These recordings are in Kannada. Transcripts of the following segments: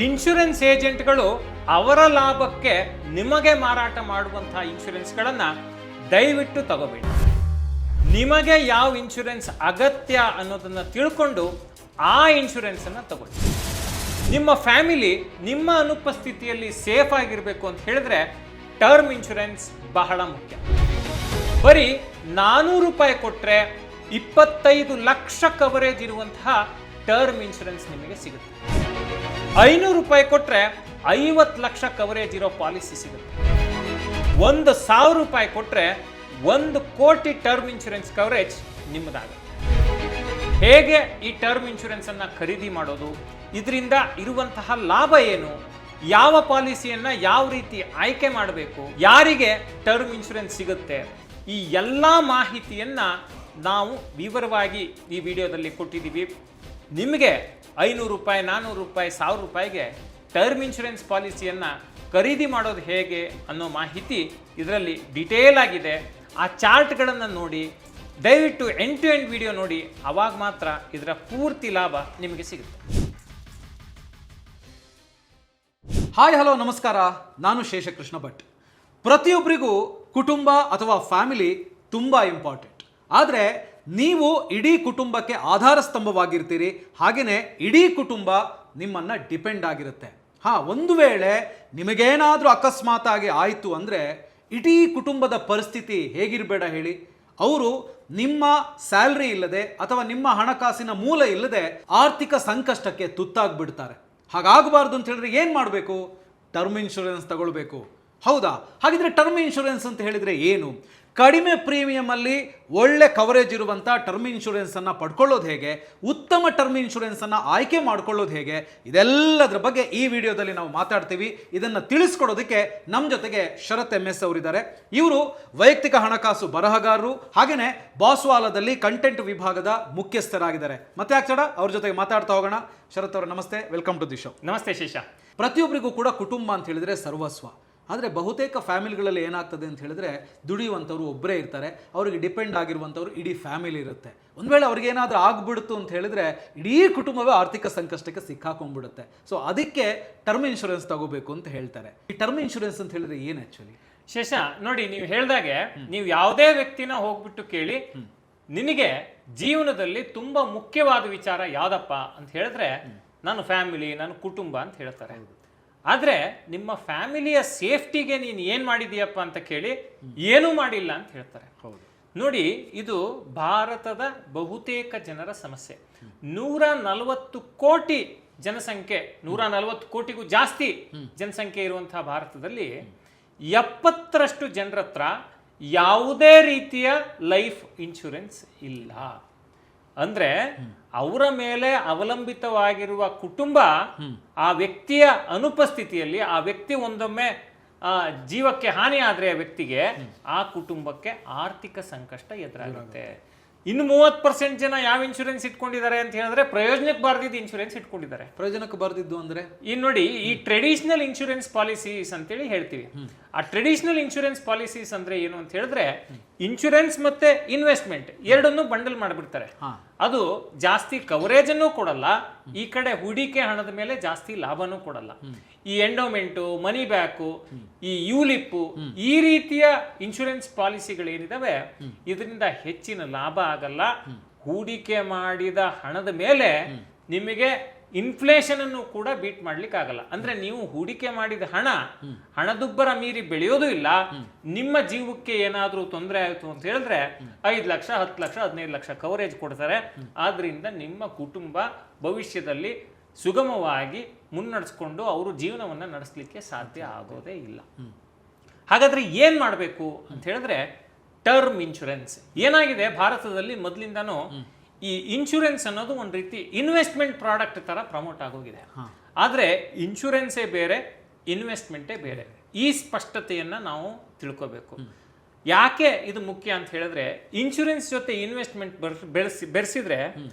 ಇನ್ಶೂರೆನ್ಸ್ ಏಜೆಂಟ್ಗಳು ಅವರ ಲಾಭಕ್ಕೆ ನಿಮಗೆ ಮಾರಾಟ ಮಾಡುವಂತಹ ಇನ್ಶೂರೆನ್ಸ್ಗಳನ್ನು ದಯವಿಟ್ಟು ತಗೋಬೇಡಿ. ನಿಮಗೆ ಯಾವ ಇನ್ಶೂರೆನ್ಸ್ ಅಗತ್ಯ ಅನ್ನೋದನ್ನು ತಿಳ್ಕೊಂಡು ಆ ಇನ್ಶೂರೆನ್ಸನ್ನು ತಗೊಳ್ಳಿ. ನಿಮ್ಮ ಫ್ಯಾಮಿಲಿ ನಿಮ್ಮ ಅನುಪಸ್ಥಿತಿಯಲ್ಲಿ ಸೇಫ್ ಆಗಿರಬೇಕು ಅಂತ ಹೇಳಿದ್ರೆ ಟರ್ಮ್ ಇನ್ಶೂರೆನ್ಸ್ ಬಹಳ ಮುಖ್ಯ. ಬರೀ 400 ರೂಪಾಯಿ ಕೊಟ್ಟರೆ 25 ಲಕ್ಷ ಕವರೇಜ್ ಇರುವಂತಹ ಟರ್ಮ್ ಇನ್ಶೂರೆನ್ಸ್ ನಿಮಗೆ ಸಿಗುತ್ತೆ. 500 ರೂಪಾಯಿ ಕೊಟ್ಟರೆ 50 ಲಕ್ಷ ಕವರೇಜ್ ಇರೋ ಪಾಲಿಸಿ ಸಿಗುತ್ತೆ. 1,000 ರೂಪಾಯಿ ಕೊಟ್ಟರೆ 1 ಕೋಟಿ ಟರ್ಮ್ ಇನ್ಶೂರೆನ್ಸ್ ಕವರೇಜ್ ನಿಮ್ಮದಾಗುತ್ತೆ. ಹೇಗೆ ಈ ಟರ್ಮ್ ಇನ್ಶೂರೆನ್ಸ್ ಅನ್ನ ಖರೀದಿ ಮಾಡೋದು, ಇದರಿಂದ ಇರುವಂತಹ ಲಾಭ ಏನು, ಯಾವ ಪಾಲಿಸಿಯನ್ನ ಯಾವ ರೀತಿ ಆಯ್ಕೆ ಮಾಡಬೇಕು, ಯಾರಿಗೆ ಟರ್ಮ್ ಇನ್ಶೂರೆನ್ಸ್ ಸಿಗುತ್ತೆ, ಈ ಎಲ್ಲ ಮಾಹಿತಿಯನ್ನ ನಾವು ವಿವರವಾಗಿ ಈ ವಿಡಿಯೋದಲ್ಲಿ ಕೊಟ್ಟಿದ್ದೀವಿ. ನಿಮಗೆ 500 ರೂಪಾಯಿ 400 ರೂಪಾಯಿ 1000 ರೂಪಾಯಿಗೆ ಟರ್ಮ್ ಇನ್ಶೂರೆನ್ಸ್ ಪಾಲಿಸಿಯನ್ನು ಖರೀದಿ ಮಾಡೋದು ಹೇಗೆ ಅನ್ನೋ ಮಾಹಿತಿ ಇದರಲ್ಲಿ ಡಿಟೇಲ್ ಆಗಿದೆ. ಆ ಚಾರ್ಟ್ಗಳನ್ನು ನೋಡಿ, ದಯವಿಟ್ಟು ಎಂಡ್ ಟು ಎಂಡ್ ವಿಡಿಯೋ ನೋಡಿ, ಆವಾಗ ಮಾತ್ರ ಇದರ ಪೂರ್ತಿ ಲಾಭ ನಿಮಗೆ ಸಿಗುತ್ತೆ. ಹಾಯ್ ಹಲೋ ನಮಸ್ಕಾರ, ನಾನು ಶೇಷಕೃಷ್ಣ ಭಟ್. ಪ್ರತಿಯೊಬ್ಬರಿಗೂ ಕುಟುಂಬ ಅಥವಾ ಫ್ಯಾಮಿಲಿ ತುಂಬ ಇಂಪಾರ್ಟೆಂಟ್. ಆದರೆ ನೀವು ಇಡೀ ಕುಟುಂಬಕ್ಕೆ ಆಧಾರ ಸ್ತಂಭವಾಗಿರ್ತೀರಿ, ಹಾಗೆಯೇ ಇಡೀ ಕುಟುಂಬ ನಿಮ್ಮನ್ನು ಡಿಪೆಂಡ್ ಆಗಿರುತ್ತೆ. ಒಂದು ವೇಳೆ ನಿಮಗೇನಾದರೂ ಅಕಸ್ಮಾತಾಗಿ ಆಯಿತು ಅಂದರೆ ಇಡೀ ಕುಟುಂಬದ ಪರಿಸ್ಥಿತಿ ಹೇಗಿರಬೇಡ ಹೇಳಿ. ಅವರು ನಿಮ್ಮ ಸ್ಯಾಲ್ರಿ ಇಲ್ಲದೆ ಅಥವಾ ನಿಮ್ಮ ಹಣಕಾಸಿನ ಮೂಲ ಇಲ್ಲದೆ ಆರ್ಥಿಕ ಸಂಕಷ್ಟಕ್ಕೆ ತುತ್ತಾಗ್ಬಿಡ್ತಾರೆ. ಹಾಗಾಗಬಾರ್ದು ಅಂತ ಹೇಳಿದ್ರೆ ಏನು ಮಾಡಬೇಕು? ಟರ್ಮ್ ಇನ್ಶೂರೆನ್ಸ್ ತಗೊಳ್ಬೇಕು. ಹೌದಾ? ಹಾಗಿದ್ರೆ ಟರ್ಮ್ ಇನ್ಶೂರೆನ್ಸ್ ಅಂತ ಹೇಳಿದರೆ ಏನು? ಕಡಿಮೆ ಪ್ರೀಮಿಯಮಲ್ಲಿ ಒಳ್ಳೆ ಕವರೇಜ್ ಇರುವಂಥ ಟರ್ಮ್ ಇನ್ಶೂರೆನ್ಸನ್ನು ಪಡ್ಕೊಳ್ಳೋದು ಹೇಗೆ, ಉತ್ತಮ ಟರ್ಮ್ ಇನ್ಶೂರೆನ್ಸನ್ನು ಆಯ್ಕೆ ಮಾಡ್ಕೊಳ್ಳೋದು ಹೇಗೆ, ಇದೆಲ್ಲದರ ಬಗ್ಗೆ ಈ ವಿಡಿಯೋದಲ್ಲಿ ನಾವು ಮಾತಾಡ್ತೀವಿ. ಇದನ್ನು ತಿಳಿಸ್ಕೊಡೋದಕ್ಕೆ ನಮ್ಮ ಜೊತೆಗೆ ಶರತ್ MS ಅವರಿದ್ದಾರೆ. ಇವರು ವೈಯಕ್ತಿಕ ಹಣಕಾಸು ಬರಹಗಾರರು, ಹಾಗೆಯೇ ಬಾಸ್ವಾಲದಲ್ಲಿ ಕಂಟೆಂಟ್ ವಿಭಾಗದ ಮುಖ್ಯಸ್ಥರಾಗಿದ್ದಾರೆ. ಮತ್ತೆ ಯಾಕೆ ಅವ್ರ ಜೊತೆಗೆ ಮಾತಾಡ್ತಾ ಹೋಗೋಣ. ಶರತ್ ಅವರು ನಮಸ್ತೆ, ವೆಲ್ಕಮ್ ಟು ದಿ ಶೋ. ನಮಸ್ತೆ ಶೇಷ. ಪ್ರತಿಯೊಬ್ಬರಿಗೂ ಕೂಡ ಕುಟುಂಬ ಅಂತ ಹೇಳಿದ್ರೆ ಸರ್ವಸ್ವ. ಆದರೆ ಬಹುತೇಕ ಫ್ಯಾಮಿಲಿಗಳಲ್ಲಿ ಏನಾಗ್ತದೆ ಅಂತ ಹೇಳಿದ್ರೆ ದುಡಿಯುವಂಥವ್ರು ಒಬ್ಬರೇ ಇರ್ತಾರೆ, ಅವರಿಗೆ ಡಿಪೆಂಡ್ ಆಗಿರುವಂಥವ್ರು ಇಡೀ ಫ್ಯಾಮಿಲಿ ಇರುತ್ತೆ. ಒಂದು ವೇಳೆ ಅವ್ರಿಗೆ ಏನಾದರೂ ಆಗ್ಬಿಡ್ತು ಅಂತ ಹೇಳಿದ್ರೆ ಇಡೀ ಕುಟುಂಬವೇ ಆರ್ಥಿಕ ಸಂಕಷ್ಟಕ್ಕೆ ಸಿಕ್ಕಾಕೊಂಡ್ಬಿಡುತ್ತೆ. ಸೊ ಅದಕ್ಕೆ ಟರ್ಮ್ ಇನ್ಶೂರೆನ್ಸ್ ತಗೋಬೇಕು ಅಂತ ಹೇಳ್ತಾರೆ. ಈ ಟರ್ಮ್ ಇನ್ಶೂರೆನ್ಸ್ ಅಂತ ಹೇಳಿದ್ರೆ ಏನು ಆ್ಯಕ್ಚುಲಿ? ಶೇಷ ನೋಡಿ, ನೀವು ಹೇಳ್ದಾಗೆ ನೀವು ಯಾವುದೇ ವ್ಯಕ್ತಿನ ಹೋಗ್ಬಿಟ್ಟು ಕೇಳಿ, ನಿನಗೆ ಜೀವನದಲ್ಲಿ ತುಂಬಾ ಮುಖ್ಯವಾದ ವಿಚಾರ ಯಾವ್ದಪ್ಪ ಅಂತ ಹೇಳಿದ್ರೆ ನಾನು ಫ್ಯಾಮಿಲಿ, ನಾನು ಕುಟುಂಬ ಅಂತ ಹೇಳ್ತಾರೆ. ಆದ್ರೆ ನಿಮ್ಮ ಫ್ಯಾಮಿಲಿಯ ಸೇಫ್ಟಿಗೆ ನೀನು ಏನ್ ಮಾಡಿದೀಯಪ್ಪ ಅಂತ ಕೇಳಿ ಏನೂ ಮಾಡಿಲ್ಲ ಅಂತ ಹೇಳ್ತಾರೆ. ಹೌದು ನೋಡಿ, ಇದು ಭಾರತದ ಬಹುತೇಕ ಜನರ ಸಮಸ್ಯೆ. 140 ಕೋಟಿ ಜನಸಂಖ್ಯೆ, 140 ಕೋಟಿಗೂ ಜಾಸ್ತಿ ಜನಸಂಖ್ಯೆ ಇರುವಂತಹ ಭಾರತದಲ್ಲಿ 70ರಷ್ಟು ಜನರ ಹತ್ರ ಯಾವುದೇ ರೀತಿಯ ಲೈಫ್ ಇನ್ಶೂರೆನ್ಸ್ ಇಲ್ಲ. ಅಂದ್ರೆ ಅವರ ಮೇಲೆ ಅವಲಂಬಿತವಾಗಿರುವ ಕುಟುಂಬ ಆ ವ್ಯಕ್ತಿಯ ಅನುಪಸ್ಥಿತಿಯಲ್ಲಿ, ಆ ವ್ಯಕ್ತಿ ಒಂದೊಮ್ಮೆ ಜೀವಕ್ಕೆ ಹಾನಿ ಆದ್ರೆ ಆ ವ್ಯಕ್ತಿಗೆ, ಆ ಕುಟುಂಬಕ್ಕೆ ಆರ್ಥಿಕ ಸಂಕಷ್ಟ ಎದುರಾಗುತ್ತೆ. ಇನ್ನು 30% ಜನ ಯಾವ ಇನ್ಶೂರೆನ್ಸ್ ಇಟ್ಕೊಂಡಿದ್ದಾರೆ ಅಂತ ಹೇಳಿದ್ರೆ ಪ್ರಯೋಜನಕ್ಕೆ ಬಾರದಿದ್ದು ಇನ್ಶೂರೆನ್ಸ್ ಇಟ್ಕೊಂಡಿದ್ದಾರೆ. ಪ್ರಯೋಜನಕ್ಕೆ ಬಾರದಿದ್ದು ಅಂದ್ರೆ ಇನ್ನು ನೋಡಿ, ಈ ಟ್ರೆಡಿಷನಲ್ ಇನ್ಶೂರೆನ್ಸ್ ಪಾಲಿಸೀಸ್ ಅಂತೇಳಿ ಹೇಳ್ತೀವಿ. ಆ ಟ್ರೆಡಿಷನಲ್ ಇನ್ಶೂರೆನ್ಸ್ ಪಾಲಿಸೀಸ್ ಅಂದ್ರೆ ಏನು ಅಂತ ಹೇಳಿದ್ರೆ ಇನ್ಶೂರೆನ್ಸ್ ಮತ್ತೆ ಇನ್ವೆಸ್ಟ್ಮೆಂಟ್ ಎರಡನ್ನೂ ಬಂಡಲ್ ಮಾಡಿಬಿಡ್ತಾರೆ. ಅದು ಜಾಸ್ತಿ ಕವರೇಜ್ ಅನ್ನು ಕೊಡಲ್ಲ, ಈ ಕಡೆ ಹೂಡಿಕೆ ಹಣದ ಮೇಲೆ ಜಾಸ್ತಿ ಲಾಭನೂ ಕೊಡಲ್ಲ. ಈ ಎಂಡೋಮೆಂಟು, ಮನಿ ಬ್ಯಾಕು, ಈ ಯೂಲಿಪ್, ಈ ರೀತಿಯ ಇನ್ಶೂರೆನ್ಸ್ ಪಾಲಿಸಿಗಳೇನಿದಾವೆ ಇದರಿಂದ ಹೆಚ್ಚಿನ ಲಾಭ ಆಗಲ್ಲ. ಹೂಡಿಕೆ ಮಾಡಿದ ಹಣದ ಮೇಲೆ ನಿಮಗೆ ಇನ್ಫ್ಲೇಷನ್ ಅನ್ನು ಕೂಡ ಬೀಟ್ ಮಾಡ್ಲಿಕ್ಕೆ ಆಗಲ್ಲ. ಅಂದ್ರೆ ನೀವು ಹೂಡಿಕೆ ಮಾಡಿದ ಹಣದುಬ್ಬರ ಮೀರಿ ಬೆಳೆಯೋದು ಇಲ್ಲ. ನಿಮ್ಮ ಜೀವಕ್ಕೆ ಏನಾದ್ರೂ ತೊಂದರೆ ಆಯಿತು ಅಂತ ಹೇಳಿದ್ರೆ 5 ಲಕ್ಷ 10 ಲಕ್ಷ 15 ಲಕ್ಷ ಕವರೇಜ್ ಕೊಡ್ತಾರೆ. ಆದ್ರಿಂದ ನಿಮ್ಮ ಕುಟುಂಬ ಭವಿಷ್ಯದಲ್ಲಿ ಸುಗಮವಾಗಿ ಮುನ್ನಡೆಸ್ಕೊಂಡು ಅವರು ಜೀವನವನ್ನ ನಡೆಸಲಿಕ್ಕೆ ಸಾಧ್ಯ ಆಗೋದೇ ಇಲ್ಲ. ಹಾಗಾದ್ರೆ ಏನ್ ಮಾಡಬೇಕು ಅಂತ ಹೇಳಿದ್ರೆ ಟರ್ಮ್ ಇನ್ಶೂರೆನ್ಸ್ ಏನಾಗಿದೆ, ಭಾರತದಲ್ಲಿ ಮೊದಲಿಂದಾನು ಈ ಇನ್ಶೂರೆನ್ಸ್ ಅನ್ನೋದು ಒಂದು ರೀತಿ ಇನ್ವೆಸ್ಟ್ಮೆಂಟ್ ಪ್ರಾಡಕ್ಟ್ ತರ ಪ್ರಮೋಟ್ ಆಗೋಗಿದೆ. ಆದ್ರೆ ಇನ್ಶೂರೆನ್ಸೇ ಬೇರೆ, ಇನ್ವೆಸ್ಟ್ಮೆಂಟೇ ಬೇರೆ. ಈ ಸ್ಪಷ್ಟತೆಯನ್ನ ನಾವು ತಿಳ್ಕೋಬೇಕು. ಯಾಕೆ ಇದು ಮುಖ್ಯ ಅಂತ ಹೇಳಿದ್ರೆ ಇನ್ಶೂರೆನ್ಸ್ ಜೊತೆ ಇನ್ವೆಸ್ಟ್ಮೆಂಟ್ ಬೆರೆಸಿದ್ರೆ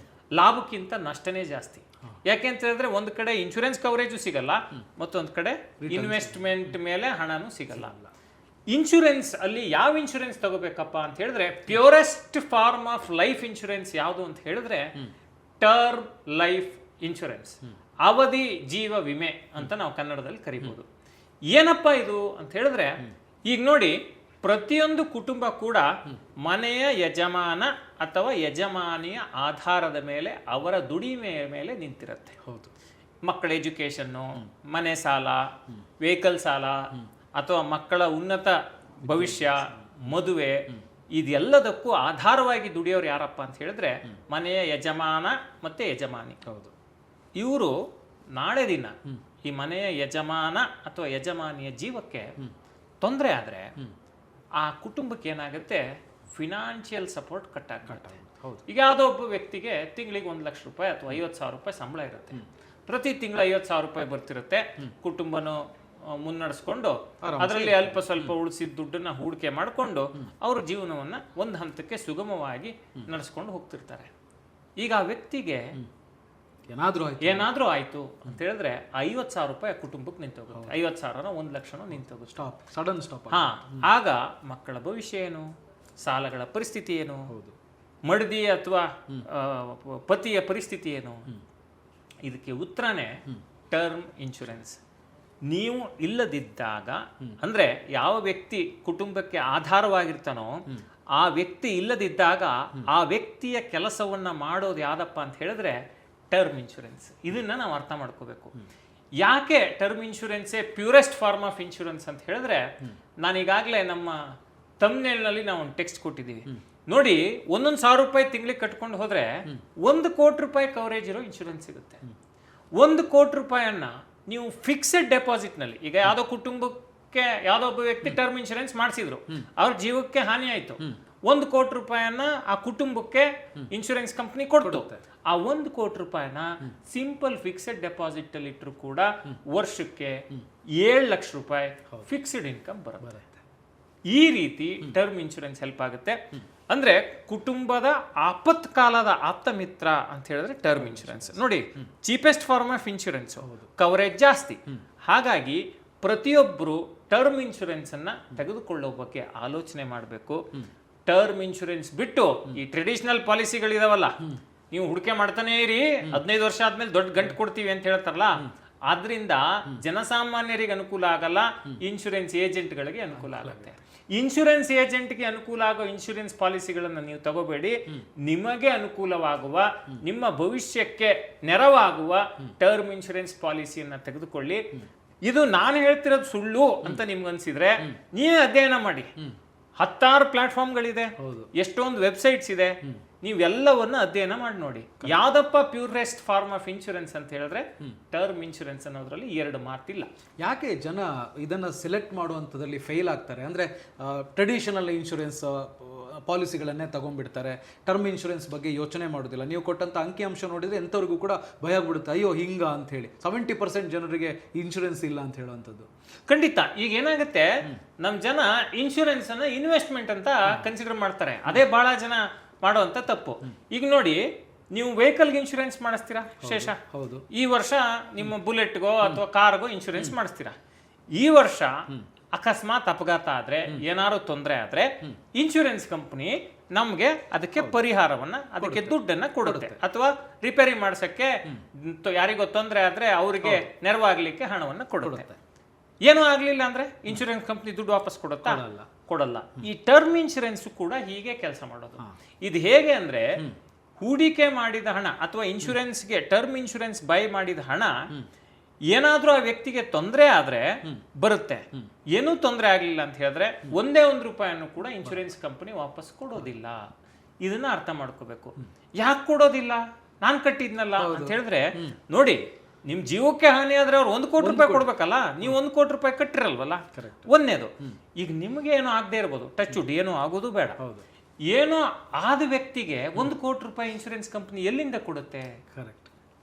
ಲಾಭಕ್ಕಿಂತ ನಷ್ಟನೇ ಜಾಸ್ತಿ. ಯಾಕೆ ಅಂತ ಹೇಳಿದ್ರೆ ಒಂದು ಕಡೆ ಇನ್ಶೂರೆನ್ಸ್ ಕವರೇಜು ಸಿಗಲ್ಲ, ಮತ್ತೊಂದು ಕಡೆ ಇನ್ವೆಸ್ಟ್ಮೆಂಟ್ ಮೇಲೆ ಹಣನೂ ಸಿಗಲ್ಲ. ಇನ್ಶೂರೆನ್ಸ್ ಅಲ್ಲಿ ಯಾವ ಇನ್ಶೂರೆನ್ಸ್ ತಗೋಬೇಕಪ್ಪ ಅಂತ ಹೇಳಿದ್ರೆ purest form of life insurance ಯಾವುದು ಅಂತ ಹೇಳಿದ್ರೆ ಟರ್ಮ್ ಲೈಫ್ ಇನ್ಶೂರೆನ್ಸ್. ಅವಧಿ ಜೀವ ವಿಮೆ ಅಂತ ನಾವು ಕನ್ನಡದಲ್ಲಿ ಕರಿಬಹುದು. ಏನಪ್ಪ ಇದು ಅಂತ ಹೇಳಿದ್ರೆ, ಈಗ ನೋಡಿ, ಪ್ರತಿಯೊಂದು ಕುಟುಂಬ ಕೂಡ ಮನೆಯ ಯಜಮಾನ ಅಥವಾ ಯಜಮಾನಿಯ ಆಧಾರದ ಮೇಲೆ ಅವರ ದುಡಿಮೆಯ ಮೇಲೆ ನಿಂತಿರುತ್ತೆ. ಹೌದು. ಮಕ್ಕಳ ಎಜುಕೇಷನ್ನು, ಮನೆ ಸಾಲ, ವೆಹಿಕಲ್ ಸಾಲ, ಅಥವಾ ಮಕ್ಕಳ ಉನ್ನತ ಭವಿಷ್ಯ, ಮದುವೆ, ಇದೆಲ್ಲದಕ್ಕೂ ಆಧಾರವಾಗಿ ದುಡಿಯೋರು ಯಾರಪ್ಪ ಅಂತ ಹೇಳಿದ್ರೆ ಮನೆಯ ಯಜಮಾನ ಮತ್ತೆ ಯಜಮಾನಿ. ಹೌದು. ಇವರು ನಾಳೆ ದಿನ ಈ ಮನೆಯ ಯಜಮಾನ ಅಥವಾ ಯಜಮಾನಿಯ ಜೀವಕ್ಕೆ ತೊಂದರೆ ಆದರೆ ಆ ಕುಟುಂಬಕ್ಕೆ ಏನಾಗುತ್ತೆ, ಫಿನಾನ್ಷಿಯಲ್ ಸಪೋರ್ಟ್ ಕಟ್ಟಾಗುತ್ತೆ. ಈಗ ಯಾವುದೋ ಒಬ್ಬ ವ್ಯಕ್ತಿಗೆ ತಿಂಗಳಿಗೆ 1 ಲಕ್ಷ ರೂಪಾಯಿ ಅಥವಾ 50,000 ರೂಪಾಯಿ ಸಂಬಳ ಇರುತ್ತೆ. ಪ್ರತಿ ತಿಂಗಳು 50,000 ರೂಪಾಯಿ ಬರ್ತಿರುತ್ತೆ. ಕುಟುಂಬನು ಮುನ್ನಡೆಸ್ಕೊಂಡು ಅದರಲ್ಲಿ ಅಲ್ಪ ಸ್ವಲ್ಪ ಉಳಿಸಿದ ದುಡ್ಡನ್ನ ಹೂಡಿಕೆ ಮಾಡಿಕೊಂಡು ಅವ್ರ ಜೀವನವನ್ನ ಒಂದು ಹಂತಕ್ಕೆ ಸುಗಮವಾಗಿ ನಡೆಸ್ಕೊಂಡು ಹೋಗ್ತಿರ್ತಾರೆ. ಈಗ ಆ ವ್ಯಕ್ತಿಗೆ ಏನಾದ್ರೂ ಆಯ್ತು ಅಂತ ಹೇಳಿದ್ರೆ 50,000 ರೂಪಾಯಿ ಕುಟುಂಬಕ್ಕೆ ನಿಂತೋಗುತ್ತೆ. 50,000 1 ಲಕ್ಷನೋ ನಿಂತೋಗುತ್ತೆ. Sudden stop. ಆಗ ಮಕ್ಕಳ ಭವಿಷ್ಯ ಏನು, ಸಾಲಗಳ ಪರಿಸ್ಥಿತಿ ಏನು, ಮಡದಿ ಅಥವಾ ಪತಿಯ ಪರಿಸ್ಥಿತಿ ಏನು? ಇದಕ್ಕೆ ಉತ್ತರನೇ ಟರ್ಮ್ ಇನ್ಶೂರೆನ್ಸ್. ನೀವು ಇಲ್ಲದಿದ್ದಾಗ, ಅಂದ್ರೆ ಯಾವ ವ್ಯಕ್ತಿ ಕುಟುಂಬಕ್ಕೆ ಆಧಾರವಾಗಿರ್ತಾನೋ ಆ ವ್ಯಕ್ತಿ ಇಲ್ಲದಿದ್ದಾಗ ಆ ವ್ಯಕ್ತಿಯ ಕೆಲಸವನ್ನ ಮಾಡೋದು ಯಾವ್ದಪ್ಪ ಅಂತ ಹೇಳಿದ್ರೆ ಟರ್ಮ್ ಇನ್ಶೂರೆನ್ಸ್. ಇದನ್ನ ನಾವು ಅರ್ಥ ಮಾಡ್ಕೋಬೇಕು. ಯಾಕೆ ಟರ್ಮ್ ಇನ್ಶೂರೆನ್ಸೇ ಪ್ಯೂರೆಸ್ಟ್ ಫಾರ್ಮ್ ಆಫ್ ಇನ್ಶೂರೆನ್ಸ್ ಅಂತ ಹೇಳಿದ್ರೆ, ನಾನೀಗಾಗಲೇ ನಮ್ಮ ಥಂಬ್ನೇಲ್ನಲ್ಲಿ ನಾವು ಒಂದು ಟೆಕ್ಸ್ಟ್ ಕೊಟ್ಟಿದ್ದೀವಿ ನೋಡಿ. 1,000 ರೂಪಾಯಿ ತಿಂಗಳಿಗೆ ಕಟ್ಕೊಂಡು ಹೋದ್ರೆ 1 ಕೋಟಿ ರೂಪಾಯಿ ಕವರೇಜ್ ಇರೋ ಇನ್ಶೂರೆನ್ಸ್ ಸಿಗುತ್ತೆ. 1 ಕೋಟಿ ರೂಪಾಯಿಯನ್ನ ನೀವು ಫಿಕ್ಸೆಡ್ ಡೆಪಾಸಿಟ್ ನಲ್ಲಿ, ಈಗ ಯಾವುದೋ ಕುಟುಂಬಕ್ಕೆ ಯಾವುದೋ ಒಬ್ಬ ವ್ಯಕ್ತಿ ಟರ್ಮ್ ಇನ್ಶೂರೆನ್ಸ್ ಮಾಡಿಸಿದ್ರು, ಅವ್ರ ಜೀವಕ್ಕೆ ಹಾನಿ ಆಯ್ತು, 1 ಕೋಟಿ ರೂಪಾಯಿಯನ್ನ ಆ ಕುಟುಂಬಕ್ಕೆ ಇನ್ಶೂರೆನ್ಸ್ ಕಂಪನಿ ಕೊಡ್ತು. ಆ 1 ಕೋಟಿ ರೂಪಾಯಿನ ಸಿಂಪಲ್ ಫಿಕ್ಸೆಡ್ ಡೆಪಾಸಿಟ್ ಅಲ್ಲಿ ಇಟ್ಟರು ಕೂಡ ವರ್ಷಕ್ಕೆ 7 ಲಕ್ಷ ರೂಪಾಯಿ ಫಿಕ್ಸ್ಡ್ ಇನ್ಕಮ್ ಬರುತ್ತೆ. ಈ ರೀತಿ ಟರ್ಮ್ ಇನ್ಶೂರೆನ್ಸ್ ಹೆಲ್ಪ್ ಆಗುತ್ತೆ. ಅಂದ್ರೆ ಕುಟುಂಬದ ಆಪತ್ಕಾಲದ ಆಪ್ತ ಮಿತ್ರ ಅಂತ ಹೇಳಿದ್ರೆ ಟರ್ಮ್ ಇನ್ಶೂರೆನ್ಸ್. ನೋಡಿ, cheapest form of insurance, coverage ಜಾಸ್ತಿ. ಹಾಗಾಗಿ ಪ್ರತಿಯೊಬ್ಬರು ಟರ್ಮ್ ಇನ್ಶೂರೆನ್ಸ್ ಅನ್ನ ತೆಗೆದುಕೊಳ್ಳೋ ಬಗ್ಗೆ ಆಲೋಚನೆ ಮಾಡಬೇಕು. ಟರ್ಮ್ ಇನ್ಶೂರೆನ್ಸ್ ಬಿಟ್ಟು ಈ ಟ್ರೆಡಿಷನಲ್ ಪಾಲಿಸಿಗಳಿದಾವಲ್ಲ, ನೀವು ಹೂಡಿಕೆ ಮಾಡ್ತಾನೆ ಇರಿ, 15 ವರ್ಷ ಆದ್ಮೇಲೆ ದೊಡ್ಡ ಗಂಟು ಕೊಡ್ತೀವಿ ಅಂತ ಹೇಳ್ತಾರಲ್ಲ, ಆದ್ರಿಂದ ಜನಸಾಮಾನ್ಯರಿಗೆ ಅನುಕೂಲ ಆಗಲ್ಲ, ಇನ್ಶೂರೆನ್ಸ್ ಏಜೆಂಟ್ಗಳಿಗೆ ಅನುಕೂಲ ಆಗುತ್ತೆ. ಇನ್ಶೂರೆನ್ಸ್ ಏಜೆಂಟ್ಗೆ ಅನುಕೂಲ ಆಗೋ ಇನ್ಶೂರೆನ್ಸ್ ಪಾಲಿಸಿಗಳನ್ನು ನೀವು ತಗೋಬೇಡಿ. ನಿಮಗೆ ಅನುಕೂಲವಾಗುವ, ನಿಮ್ಮ ಭವಿಷ್ಯಕ್ಕೆ ನೆರವಾಗುವ ಟರ್ಮ್ ಇನ್ಶೂರೆನ್ಸ್ ಪಾಲಿಸಿಯನ್ನ ತೆಗೆದುಕೊಳ್ಳಿ. ಇದು ನಾನು ಹೇಳ್ತಿರೋದು ಸುಳ್ಳು ಅಂತ ನಿಮ್ಗೆ ಅನ್ಸಿದ್ರೆ ನೀವೇ ಅಧ್ಯಯನ ಮಾಡಿ. 10 ಪ್ಲಾಟ್ಫಾರ್ಮ್ಗಳಿದೆ, ಎಷ್ಟೊಂದು ವೆಬ್ಸೈಟ್ಸ್ ಇದೆ, ನೀವೆಲ್ಲವನ್ನ ಅಧ್ಯಯನ ಮಾಡಿ ನೋಡಿ. ಯಾವ್ದಪ್ಪ ಪ್ಯೂರೆಸ್ಟ್ ಫಾರ್ಮ್ ಆಫ್ ಇನ್ಶೂರೆನ್ಸ್ ಅಂತ ಹೇಳಿದ್ರೆ ಟರ್ಮ್ ಇನ್ಶೂರೆನ್ಸ್ ಅನ್ನೋದ್ರಲ್ಲಿ 2 ಮಾತಿಲ್ಲ. ಯಾಕೆ ಜನ ಇದನ್ನ ಸೆಲೆಕ್ಟ್ ಮಾಡುವಂಥದ್ದಲ್ಲಿ ಫೇಲ್ ಆಗ್ತಾರೆ ಅಂದ್ರೆ, ಟ್ರೆಡಿಷನಲ್ ಇನ್ಶೂರೆನ್ಸ್ ಪಾಲಿಸಿಗಳನ್ನೇ ತಗೊಂಡ್ಬಿಡ್ತಾರೆ, ಟರ್ಮ್ ಇನ್ಶೂರೆನ್ಸ್ ಬಗ್ಗೆ ಯೋಚನೆ ಮಾಡೋದಿಲ್ಲ. ನೀವು ಕೊಟ್ಟಂತ ಅಂಕಿಅಂಶ ನೋಡಿದ್ರೆ ಎಂಥವ್ರಿಗೂ ಕೂಡ ಭಯ ಆಗ್ಬಿಡುತ್ತೆ, ಅಯ್ಯೋ ಹಿಂಗ ಅಂತ ಹೇಳಿ. 70% ಜನರಿಗೆ ಇನ್ಶೂರೆನ್ಸ್ ಇಲ್ಲ ಅಂತ ಹೇಳುವಂಥದ್ದು ಖಂಡಿತ. ಈಗ ಏನಾಗುತ್ತೆ, ನಮ್ ಜನ ಇನ್ಶೂರೆನ್ಸ್ ಅನ್ನ ಇನ್ವೆಸ್ಟ್ಮೆಂಟ್ ಅಂತ ಕನ್ಸಿಡರ್ ಮಾಡ್ತಾರೆ. ಅದೇ ಬಹಳ ಜನ ಮಾಡುವಂತ ತಪ್ಪು. ಈಗ ನೋಡಿ, ನೀವು ವೆಹಿಕಲ್ಗೆ ಇನ್ಶೂರೆನ್ಸ್ ಮಾಡಿಸ್ತೀರಾ ಶೇಷ? ಹೌದು. ಈ ವರ್ಷ ನಿಮ್ಮ ಬುಲೆಟ್ಗೋ ಅಥವಾ ಕಾರ್ಗೋ ಇನ್ಶೂರೆನ್ಸ್ ಮಾಡಿಸ್ತೀರಾ. ಈ ವರ್ಷ ಅಕಸ್ಮಾತ್ ಅಪಘಾತ ಆದ್ರೆ, ಏನಾದ್ರು ತೊಂದರೆ ಆದ್ರೆ, ಇನ್ಶೂರೆನ್ಸ್ ಕಂಪನಿ ನಮ್ಗೆ ಅದಕ್ಕೆ ಪರಿಹಾರವನ್ನ, ಅದಕ್ಕೆ ದುಡ್ಡನ್ನ ಕೊಡುತ್ತೆ. ಅಥವಾ ರಿಪೇರಿ ಮಾಡ್ಸಕ್ಕೆ ಯಾರಿಗೋ ತೊಂದರೆ ಆದ್ರೆ ಅವರಿಗೆ ನೆರವಾಗ್ಲಿಕ್ಕೆ ಹಣವನ್ನ ಕೊಡುತ್ತೆ. ಏನೂ ಆಗ್ಲಿಲ್ಲ ಅಂದ್ರೆ ಇನ್ಶೂರೆನ್ಸ್ ಕಂಪನಿ ದುಡ್ಡು ವಾಪಸ್ ಕೊಡುತ್ತಾ? ಕೊಡಲ್ಲ. ಈ ಟರ್ಮ್ ಇನ್ಶೂರೆನ್ಸ್ ಕೂಡ ಹೀಗೆ ಕೆಲಸ ಮಾಡೋದು. ಇದು ಹೇಗೆ ಅಂದ್ರೆ, ಹೂಡಿಕೆ ಮಾಡಿದ ಹಣ ಅಥವಾ ಇನ್ಶೂರೆನ್ಸ್ಗೆ ಟರ್ಮ್ ಇನ್ಶೂರೆನ್ಸ್ ಬೈ ಮಾಡಿದ ಹಣ ಏನಾದ್ರೂ ಆ ವ್ಯಕ್ತಿಗೆ ತೊಂದರೆ ಆದ್ರೆ ಬರುತ್ತೆ. ಏನೂ ತೊಂದರೆ ಆಗ್ಲಿಲ್ಲ ಅಂತ ಹೇಳಿದ್ರೆ ಒಂದೇ 1 ರೂಪಾಯಿಯನ್ನು ಕೂಡ ಇನ್ಶೂರೆನ್ಸ್ ಕಂಪನಿ ವಾಪಸ್ ಕೊಡೋದಿಲ್ಲ. ಇದನ್ನ ಅರ್ಥ ಮಾಡ್ಕೋಬೇಕು. ಯಾಕೆ ಕೊಡೋದಿಲ್ಲ? ನಾನ್ ಕಟ್ಟಿದ್ನಲ್ಲ ಅಂತ ಹೇಳಿದ್ರೆ, ನೋಡಿ, ನಿಮ್ ಜೀವಕ್ಕೆ ಹಾನಿ ಆದ್ರೆ ಅವ್ರು 1 ಕೋಟಿ ರೂಪಾಯಿ ಕೊಡ್ಬೇಕಲ್ಲ, ನೀವು 1 ಕೋಟಿ ರೂಪಾಯಿ ಕಟ್ಟಿರಲ್ವಲ್ಲ. ಒಂದೇದು. ಈಗ ನಿಮ್ಗೆ ಏನೋ ಆಗದೆ ಇರ್ಬೋದು, ಟಚ್ ವುಡ್, ಏನೋ ಆಗೋದು ಬೇಡ. ಏನೋ ಆದ ವ್ಯಕ್ತಿಗೆ 1 ಕೋಟಿ ರೂಪಾಯಿ ಇನ್ಶೂರೆನ್ಸ್ ಕಂಪನಿ ಎಲ್ಲಿಂದ ಕೊಡುತ್ತೆ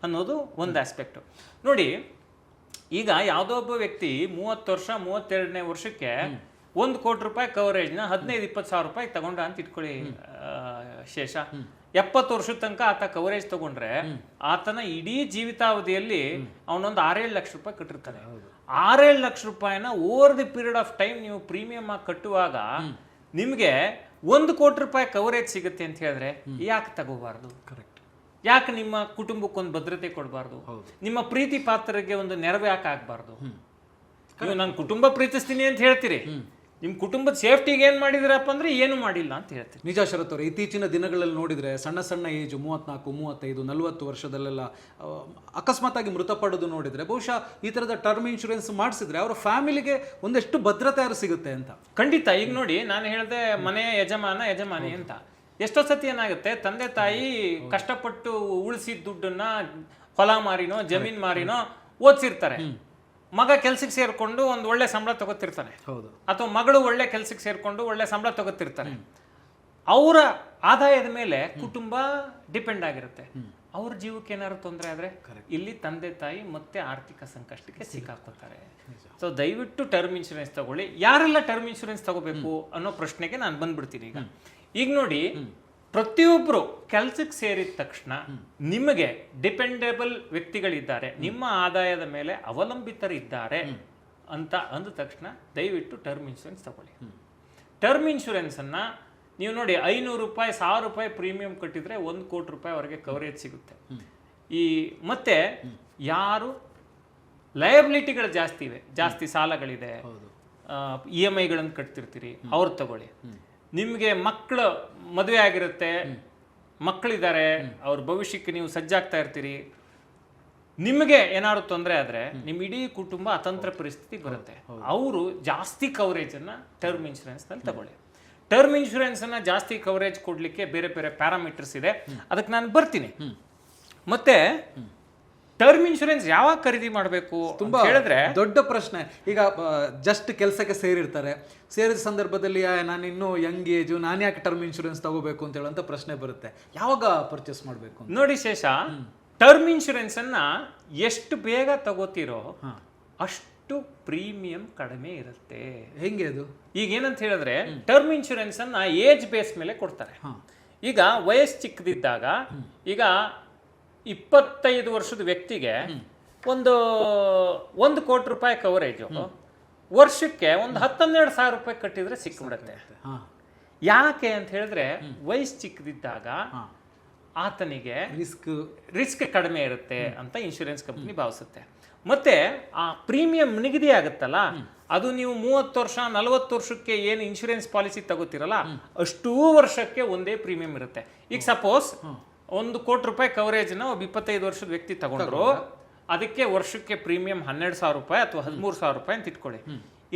ಅನ್ನೋದು ಒಂದು ಆಸ್ಪೆಕ್ಟ್. ನೋಡಿ, ಈಗ ಯಾವುದೋ ಒಬ್ಬ ವ್ಯಕ್ತಿ 30 ವರ್ಷ 32ನೇ ವರ್ಷಕ್ಕೆ 1 ಕೋಟಿ ರೂಪಾಯಿ ಕವರೇಜ್ನ 15-20 ಸಾವಿರ ರೂಪಾಯಿ ತಗೊಂಡ ಅಂತ ಇಟ್ಕೊಳ್ಳಿ ಶೇಷ. 70 ವರ್ಷದ ತನಕ ಆತ ಕವರೇಜ್ ತಗೊಂಡ್ರೆ ಆತನ ಇಡೀ ಜೀವಿತಾವಧಿಯಲ್ಲಿ ಅವನೊಂದು 6-7 ಲಕ್ಷ ರೂಪಾಯಿ ಕಟ್ಟಿರ್ತಾನೆ. 6-7 ಲಕ್ಷ ರೂಪಾಯಿನ over the period of time ನೀವು ಪ್ರೀಮಿಯಂ ಆಗಿ ಕಟ್ಟುವಾಗ ನಿಮ್ಗೆ 1 ಕೋಟಿ ರೂಪಾಯಿ ಕವರೇಜ್ ಸಿಗುತ್ತೆ ಅಂತ ಹೇಳಿದ್ರೆ ಯಾಕೆ ತಗೋಬಾರ್ದು? ಯಾಕೆ ನಿಮ್ಮ ಕುಟುಂಬಕ್ಕೊಂದು ಭದ್ರತೆ ಕೊಡಬಾರ್ದು? ನಿಮ್ಮ ಪ್ರೀತಿ ಪಾತ್ರರಿಗೆ ಒಂದು ನೆರವು ಯಾಕೆ ಆಗ್ಬಾರ್ದು? ನೀವು ನನ್ನ ಕುಟುಂಬ ಪ್ರೀತಿಸ್ತೀನಿ ಅಂತ ಹೇಳ್ತೀರಿ, ನಿಮ್ಮ ಕುಟುಂಬದ ಸೇಫ್ಟಿಗೆ ಏನು ಮಾಡಿದಿರಪ್ಪ ಅಂದ್ರೆ ಏನು ಮಾಡಿಲ್ಲ ಅಂತ ಹೇಳ್ತೀರಿ. ನಿಜ ಶರತ್ ಅವರು, ಇತ್ತೀಚಿನ ದಿನಗಳಲ್ಲಿ ನೋಡಿದರೆ ಸಣ್ಣ ಸಣ್ಣ ಏಜು 34, 35, 40 ವರ್ಷದಲ್ಲೆಲ್ಲ ಅಕಸ್ಮಾತಾಗಿ ಮೃತಪಡೋದು ನೋಡಿದರೆ ಬಹುಶಃ ಈ ಥರದ ಟರ್ಮ್ ಇನ್ಶೂರೆನ್ಸ್ ಮಾಡಿಸಿದ್ರೆ ಅವರ ಫ್ಯಾಮಿಲಿಗೆ ಒಂದೆಷ್ಟು ಭದ್ರತೆ ಯಾರು ಸಿಗುತ್ತೆ ಅಂತ. ಖಂಡಿತ. ಈಗ ನೋಡಿ, ನಾನು ಹೇಳಿದೆ ಮನೆಯ ಯಜಮಾನಿ ಅಂತ. ಎಷ್ಟೋ ಸತಿ ಏನಾಗುತ್ತೆ, ತಂದೆ ತಾಯಿ ಕಷ್ಟಪಟ್ಟು ಉಳಿಸಿದ ದುಡ್ಡನ್ನ ಹೊಲ ಮಾರಿನೋ ಜಮೀನ್ ಮಾರಿನೋ ಓದಿಸಿರ್ತಾರೆ. ಮಗ ಕೆಲ್ಸಕ್ಕೆ ಸೇರ್ಕೊಂಡು ಒಂದು ಒಳ್ಳೆ ಸಂಬಳ ತಗೋತಿರ್ತಾನೆ, ಅಥವಾ ಮಗಳು ಒಳ್ಳೆ ಕೆಲ್ಸಕ್ಕೆ ಸೇರ್ಕೊಂಡು ಒಳ್ಳೆ ಸಂಬಳ ತಗೋತಿರ್ತಾರೆ. ಅವರ ಆದಾಯದ ಮೇಲೆ ಕುಟುಂಬ ಡಿಪೆಂಡ್ ಆಗಿರುತ್ತೆ. ಅವ್ರ ಜೀವಕ್ಕೆ ಏನಾದ್ರು ತೊಂದರೆ ಆದ್ರೆ ಇಲ್ಲಿ ತಂದೆ ತಾಯಿ ಮತ್ತೆ ಆರ್ಥಿಕ ಸಂಕಷ್ಟಕ್ಕೆ ಸಿಕ್ಕಾಕೋತಾರೆ. ಸೊ ದಯವಿಟ್ಟು ಟರ್ಮ್ ಇನ್ಶೂರೆನ್ಸ್ ತಗೊಳ್ಳಿ. ಯಾರೆಲ್ಲ ಟರ್ಮ್ ಇನ್ಶೂರೆನ್ಸ್ ತಗೋಬೇಕು ಅನ್ನೋ ಪ್ರಶ್ನೆಗೆ ನಾನು ಬಂದ್ಬಿಡ್ತೀನಿ. ಈಗ ನೋಡಿ, ಪ್ರತಿಯೊಬ್ಬರು ಕೆಲ್ಸಕ್ಕೆ ಸೇರಿದ ತಕ್ಷಣ ನಿಮಗೆ ಡಿಪೆಂಡೇಬಲ್ ವ್ಯಕ್ತಿಗಳಿದ್ದಾರೆ, ನಿಮ್ಮ ಆದಾಯದ ಮೇಲೆ ಅವಲಂಬಿತರಿದ್ದಾರೆ ಅಂತ ಅಂದ ತಕ್ಷಣ ದಯವಿಟ್ಟು ಟರ್ಮ್ ಇನ್ಶೂರೆನ್ಸ್ ತಗೊಳ್ಳಿ. ಟರ್ಮ್ ಇನ್ಶೂರೆನ್ಸ್ ಅನ್ನ ನೀವು ನೋಡಿ, 500 ರೂಪಾಯಿ 1000 ರೂಪಾಯಿ ಪ್ರೀಮಿಯಂ ಕಟ್ಟಿದ್ರೆ 1 ಕೋಟಿ ರೂಪಾಯಿವರೆಗೆ ಕವರೇಜ್ ಸಿಗುತ್ತೆ. ಮತ್ತೆ ಯಾರು ಲಯಬಿಲಿಟಿಗಳು ಜಾಸ್ತಿ ಇವೆ, ಜಾಸ್ತಿ ಸಾಲಗಳಿದೆ, EMI ಗಳನ್ನು ಕಟ್ತಿರ್ತೀರಿ, ಅವ್ರು ತಗೊಳ್ಳಿ. ನಿಮಗೆ ಮಕ್ಕಳು ಮದುವೆ ಆಗಿರುತ್ತೆ, ಮಕ್ಕಳಿದ್ದಾರೆ, ಅವ್ರ ಭವಿಷ್ಯಕ್ಕೆ ನೀವು ಸಜ್ಜಾಗ್ತಾ ಇರ್ತೀರಿ, ನಿಮಗೆ ಏನಾದ್ರು ತೊಂದರೆ ಆದ್ರೆ ನಿಮ್ಮ ಇಡೀ ಕುಟುಂಬ ಅತಂತ್ರ ಪರಿಸ್ಥಿತಿ ಬರುತ್ತೆ. ಅವರು ಜಾಸ್ತಿ ಕವರೇಜ್ ಅನ್ನ ಟರ್ಮ್ ಇನ್ಶೂರೆನ್ಸ್ ನಲ್ಲಿ ತಗೊಳ್ಳಿ. ಟರ್ಮ್ ಇನ್ಶೂರೆನ್ಸ್ ಅನ್ನ ಜಾಸ್ತಿ ಕವರೇಜ್ ಕೊಡ್ಲಿಕ್ಕೆ ಬೇರೆ ಬೇರೆ ಪ್ಯಾರಾಮೀಟರ್ಸ್ ಇದೆ, ಅದಕ್ಕೆ ನಾನು ಬರ್ತೀನಿ. ಮತ್ತೆ ಟರ್ಮ್ ಇನ್ಶೂರೆನ್ಸ್ ಯಾವಾಗ ಖರೀದಿ ಮಾಡಬೇಕು ತುಂಬಾ ಹೇಳಿದ್ರೆ ದೊಡ್ಡ ಪ್ರಶ್ನೆ. ಈಗ ಜಸ್ಟ್ ಕೆಲಸಕ್ಕೆ ಸೇರಿರ್ತಾರೆ, ಸೇರಿದ ಸಂದರ್ಭದಲ್ಲಿ ನಾನು ಇನ್ನೂ ಯಂಗ್ ಏಜು, ನಾನು ಯಾಕೆ ಟರ್ಮ್ ಇನ್ಶೂರೆನ್ಸ್ ತಗೋಬೇಕು ಅಂತ ಹೇಳುವಂತ ಪ್ರಶ್ನೆ ಬರುತ್ತೆ. ಯಾವಾಗ ಪರ್ಚೇಸ್ ಮಾಡಬೇಕು ನೋಡಿ ಶೇಷ, ಟರ್ಮ್ ಇನ್ಶೂರೆನ್ಸ್ ಅನ್ನ ಎಷ್ಟು ಬೇಗ ತಗೋತಿರೋ ಅಷ್ಟು ಪ್ರೀಮಿಯಂ ಕಡಿಮೆ ಇರುತ್ತೆ. ಹೆಂಗೆ ಅದು? ಈಗ ಏನಂತ ಹೇಳಿದ್ರೆ, ಟರ್ಮ್ ಇನ್ಶೂರೆನ್ಸ್ ಅನ್ನ ಏಜ್ ಬೇಸ್ ಮೇಲೆ ಕೊಡ್ತಾರೆ. ಈಗ ವಯಸ್ಸು ಚಿಕ್ಕದಿದ್ದಾಗ, ಈಗ 25 ವರ್ಷದ ವ್ಯಕ್ತಿಗೆ ಒಂದು 1 ಕೋಟಿ ರೂಪಾಯಿ ಕವರೇಜು ವರ್ಷಕ್ಕೆ ಒಂದು 10-12 ಸಾವಿರ ರೂಪಾಯಿ ಕಟ್ಟಿದ್ರೆ ಸಿಕ್ಬಿಡುತ್ತೆ. ಯಾಕೆ ಅಂತ ಹೇಳಿದ್ರೆ, ವಯಸ್ಸು ಚಿಕ್ಕದಿದ್ದಾಗ ಆತನಿಗೆ ರಿಸ್ಕ್ ಕಡಿಮೆ ಇರುತ್ತೆ ಅಂತ ಇನ್ಶೂರೆನ್ಸ್ ಕಂಪನಿ ಭಾವಿಸುತ್ತೆ. ಮತ್ತೆ ಆ ಪ್ರೀಮಿಯಂ ನಿಗದಿ ಆಗುತ್ತಲ್ಲ, ಅದು ನೀವು 30 ವರ್ಷ 40 ವರ್ಷಕ್ಕೆ ಏನು ಇನ್ಶೂರೆನ್ಸ್ ಪಾಲಿಸಿ ತಗೋತಿರಲ್ಲ, ಅಷ್ಟೂ ವರ್ಷಕ್ಕೆ ಒಂದೇ ಪ್ರೀಮಿಯಂ ಇರುತ್ತೆ. ಈಗ ಸಪೋಸ್ 1 ಕೋಟಿ ರೂಪಾಯಿ ಕವರೇಜ್ ನ ಒಬ್ಬ 25 ವರ್ಷದ ವ್ಯಕ್ತಿ ತಗೊಂಡ್ರು, ಅದಕ್ಕೆ ವರ್ಷಕ್ಕೆ ಪ್ರೀಮಿಯಂ 12,000 ರೂಪಾಯಿ ಅಥವಾ 13,000 ರೂಪಾಯಿ ಅಂತ ಇಟ್ಕೊಳ್ಳಿ.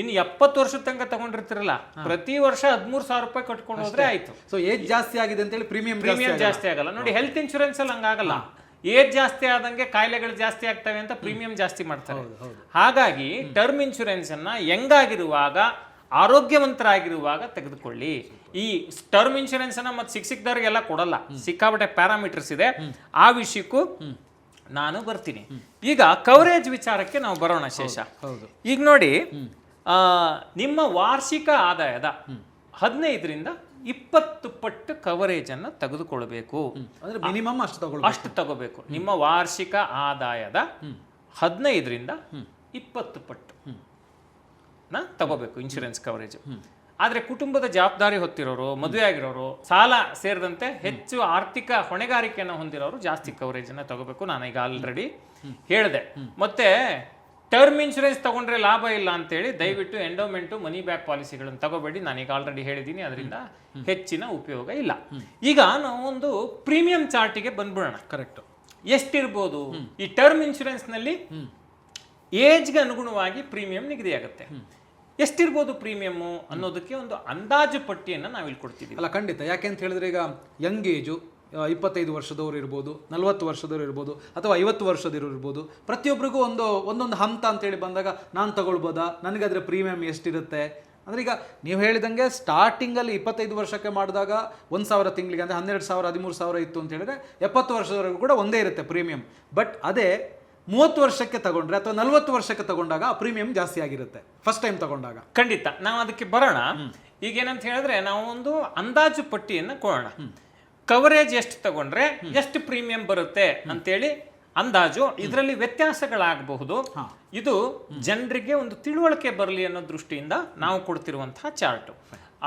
ಇನ್ನು 70 ವರ್ಷದ ತನಕ ತಗೊಂಡಿರ್ತಿರಲ್ಲ, ಪ್ರತಿ ವರ್ಷ 13,000 ರೂಪಾಯಿ ಕಟ್ಕೊಂಡು ಹೋದ್ರೆ ಆಯ್ತು. ಸೊ ಏಜ್ ಜಾಸ್ತಿ ಆಗಿದೆ ಅಂತ ಹೇಳಿ ಪ್ರೀಮಿಯಂ ಜಾಸ್ತಿ ಆಗಲ್ಲ. ನೋಡಿ, ಹೆಲ್ತ್ ಇನ್ಶೂರೆನ್ಸ್ ಅಲ್ಲಿ ಹಂಗಾಗಲ್ಲ. ಏಜ್ ಜಾಸ್ತಿ ಆದಂಗೆ ಕಾಯಿಲೆಗಳು ಜಾಸ್ತಿ ಆಗ್ತವೆ ಅಂತ ಪ್ರೀಮಿಯಂ ಜಾಸ್ತಿ ಮಾಡ್ತಾರೆ. ಹಾಗಾಗಿ ಟರ್ಮ್ ಇನ್ಶೂರೆನ್ಸ್ ಅನ್ನ ಹೆಂಗಾಗಿರುವಾಗ, ಆರೋಗ್ಯವಂತರಾಗಿರುವಾಗ ತೆಗೆದುಕೊಳ್ಳಿ. ಈ ಟರ್ಮ್ ಇನ್ಶೂರೆನ್ಸ್ ಅನ್ನ ಮತ್ತೆ ಸಿಕ್ಕಿದವ್ರಿಗೆಲ್ಲ ಕೊಡಲ್ಲ, ಸಿಕ್ಕಾಬಟ್ಟೆ ಪ್ಯಾರಾಮೀಟರ್ಸ್ ಇದೆ. ಆ ವಿಷಯಕ್ಕೂ ನಾನು ಬರ್ತೀನಿ. ಈಗ ಕವರೇಜ್ ವಿಚಾರಕ್ಕೆ ನಾವು ಬರೋಣ ಶೇಷ. ಈಗ ನೋಡಿ, ನಿಮ್ಮ ವಾರ್ಷಿಕ ಆದಾಯದ 15ರಿಂದ 20 ಪಟ್ಟು ಕವರೇಜ್ ಅನ್ನು ತೆಗೆದುಕೊಳ್ಬೇಕು. ಮಿನಿಮಮ್ ಅಷ್ಟು ತಗೋಬೇಕು. ನಿಮ್ಮ ವಾರ್ಷಿಕ ಆದಾಯದ 15ರಿಂದ 20 ಪಟ್ಟು ತಗೋಬೇಕು ಇನ್ಶೂರೆನ್ಸ್ ಕವರೇಜ್. ಆದ್ರೆ ಕುಟುಂಬದ ಜವಾಬ್ದಾರಿ ಹೊತ್ತಿರೋರು, ಮದುವೆ ಆಗಿರೋರು, ಸಾಲ ಸೇರಿದಂತೆ ಹೆಚ್ಚು ಆರ್ಥಿಕ ಹೊಣೆಗಾರಿಕೆಯನ್ನು ಹೊಂದಿರೋರು ಜಾಸ್ತಿ ಕವರೇಜ್ ಅನ್ನ ತಗೋಬೇಕು. ನಾನು ಈಗ ಆಲ್ರೆಡಿ ಹೇಳಿದೆ. ಮತ್ತೆ ಟರ್ಮ್ ಇನ್ಶೂರೆನ್ಸ್ ತಗೊಂಡ್ರೆ ಲಾಭ ಇಲ್ಲ ಅಂತೇಳಿ ದಯವಿಟ್ಟು ಎಂಡೋಮೆಂಟು, ಮನಿ ಬ್ಯಾಕ್ ಪಾಲಿಸಿಗಳನ್ನು ತಗೋಬೇಡಿ. ನಾನೀಗ ಆಲ್ರೆಡಿ ಹೇಳಿದ್ದೀನಿ, ಅದರಿಂದ ಹೆಚ್ಚಿನ ಉಪಯೋಗ ಇಲ್ಲ. ಈಗ ನಾವು ಒಂದು ಪ್ರೀಮಿಯಂ ಚಾರ್ಟಿಗೆ ಬಂದ್ಬಿಡೋಣ. ಕರೆಕ್ಟ್. ಎಷ್ಟಿರ್ಬೋದು ಈ ಟರ್ಮ್ ಇನ್ಶೂರೆನ್ಸ್ ನಲ್ಲಿ? ಏಜ್ಗೆ ಅನುಗುಣವಾಗಿ ಪ್ರೀಮಿಯಂ ನಿಗದಿಯಾಗುತ್ತೆ. ಎಷ್ಟಿರ್ಬೋದು ಪ್ರೀಮಿಯಂ ಅನ್ನೋದಕ್ಕೆ ಒಂದು ಅಂದಾಜು ಪಟ್ಟಿಯನ್ನು ನಾವು ಇಲ್ಲಿ ಕೊಡ್ತೀವಿ. ಅಲ್ಲ, ಖಂಡಿತ. ಯಾಕೆಂತ ಹೇಳಿದ್ರೆ, ಈಗ ಯಂಗ್ ಏಜು 25 ವರ್ಷದವರು ಇರ್ಬೋದು, 40 ವರ್ಷದವರು ಇರ್ಬೋದು, ಅಥವಾ 50 ವರ್ಷದವರು ಇರ್ಬೋದು. ಪ್ರತಿಯೊಬ್ಬರಿಗೂ ಒಂದೊಂದು ಹಂತ ಅಂತೇಳಿ ಬಂದಾಗ ನಾನು ತಗೊಳ್ಬೋದಾ, ನನಗಾದ್ರೆ ಪ್ರೀಮಿಯಂ ಎಷ್ಟಿರುತ್ತೆ ಅಂದರೆ, ಈಗ ನೀವು ಹೇಳಿದಂಗೆ ಸ್ಟಾರ್ಟಿಂಗಲ್ಲಿ 25 ವರ್ಷಕ್ಕೆ ಮಾಡಿದಾಗ 1,000 ತಿಂಗಳಿಗೆ, ಅಂದರೆ 12,000 13,000 ಇತ್ತು ಅಂತ ಹೇಳಿದ್ರೆ 70 ವರ್ಷದವರೆಗೂ ಕೂಡ ಒಂದೇ ಇರುತ್ತೆ ಪ್ರೀಮಿಯಂ. ಬಟ್ ಅದೇ 30 ವರ್ಷಕ್ಕೆ ತಗೊಂಡ್ರೆ ಅಥವಾ 40 ವರ್ಷಕ್ಕೆ ತಗೊಂಡಾಗ ಆ ಪ್ರೀಮಿಯಂ ಜಾಸ್ತಿ ಆಗಿರುತ್ತೆ ಫಸ್ಟ್ ಟೈಮ್ ತಗೊಂಡಾಗ. ಖಂಡಿತ. ನಾವು ಅದಕ್ಕೆ ಬರೋಣ. ಈಗ ಏನಂತ ಹೇಳಿದ್ರೆ, ನಾವು ಒಂದು ಅಂದಾಜು ಪಟ್ಟಿಯನ್ನು ಕೊಡೋಣ. ಕವರೇಜ್ ಎಷ್ಟು ತಗೊಂಡ್ರೆ ಎಷ್ಟು ಪ್ರೀಮಿಯಂ ಬರುತ್ತೆ ಅಂತೇಳಿ ಅಂದಾಜು. ಇದರಲ್ಲಿ ವ್ಯತ್ಯಾಸಗಳಾಗಬಹುದು. ಇದು ಜನರಿಗೆ ಒಂದು ತಿಳುವಳಿಕೆ ಬರಲಿ ಅನ್ನೋ ದೃಷ್ಟಿಯಿಂದ ನಾವು ಕೊಡ್ತಿರುವಂತಹ ಚಾರ್ಟ್.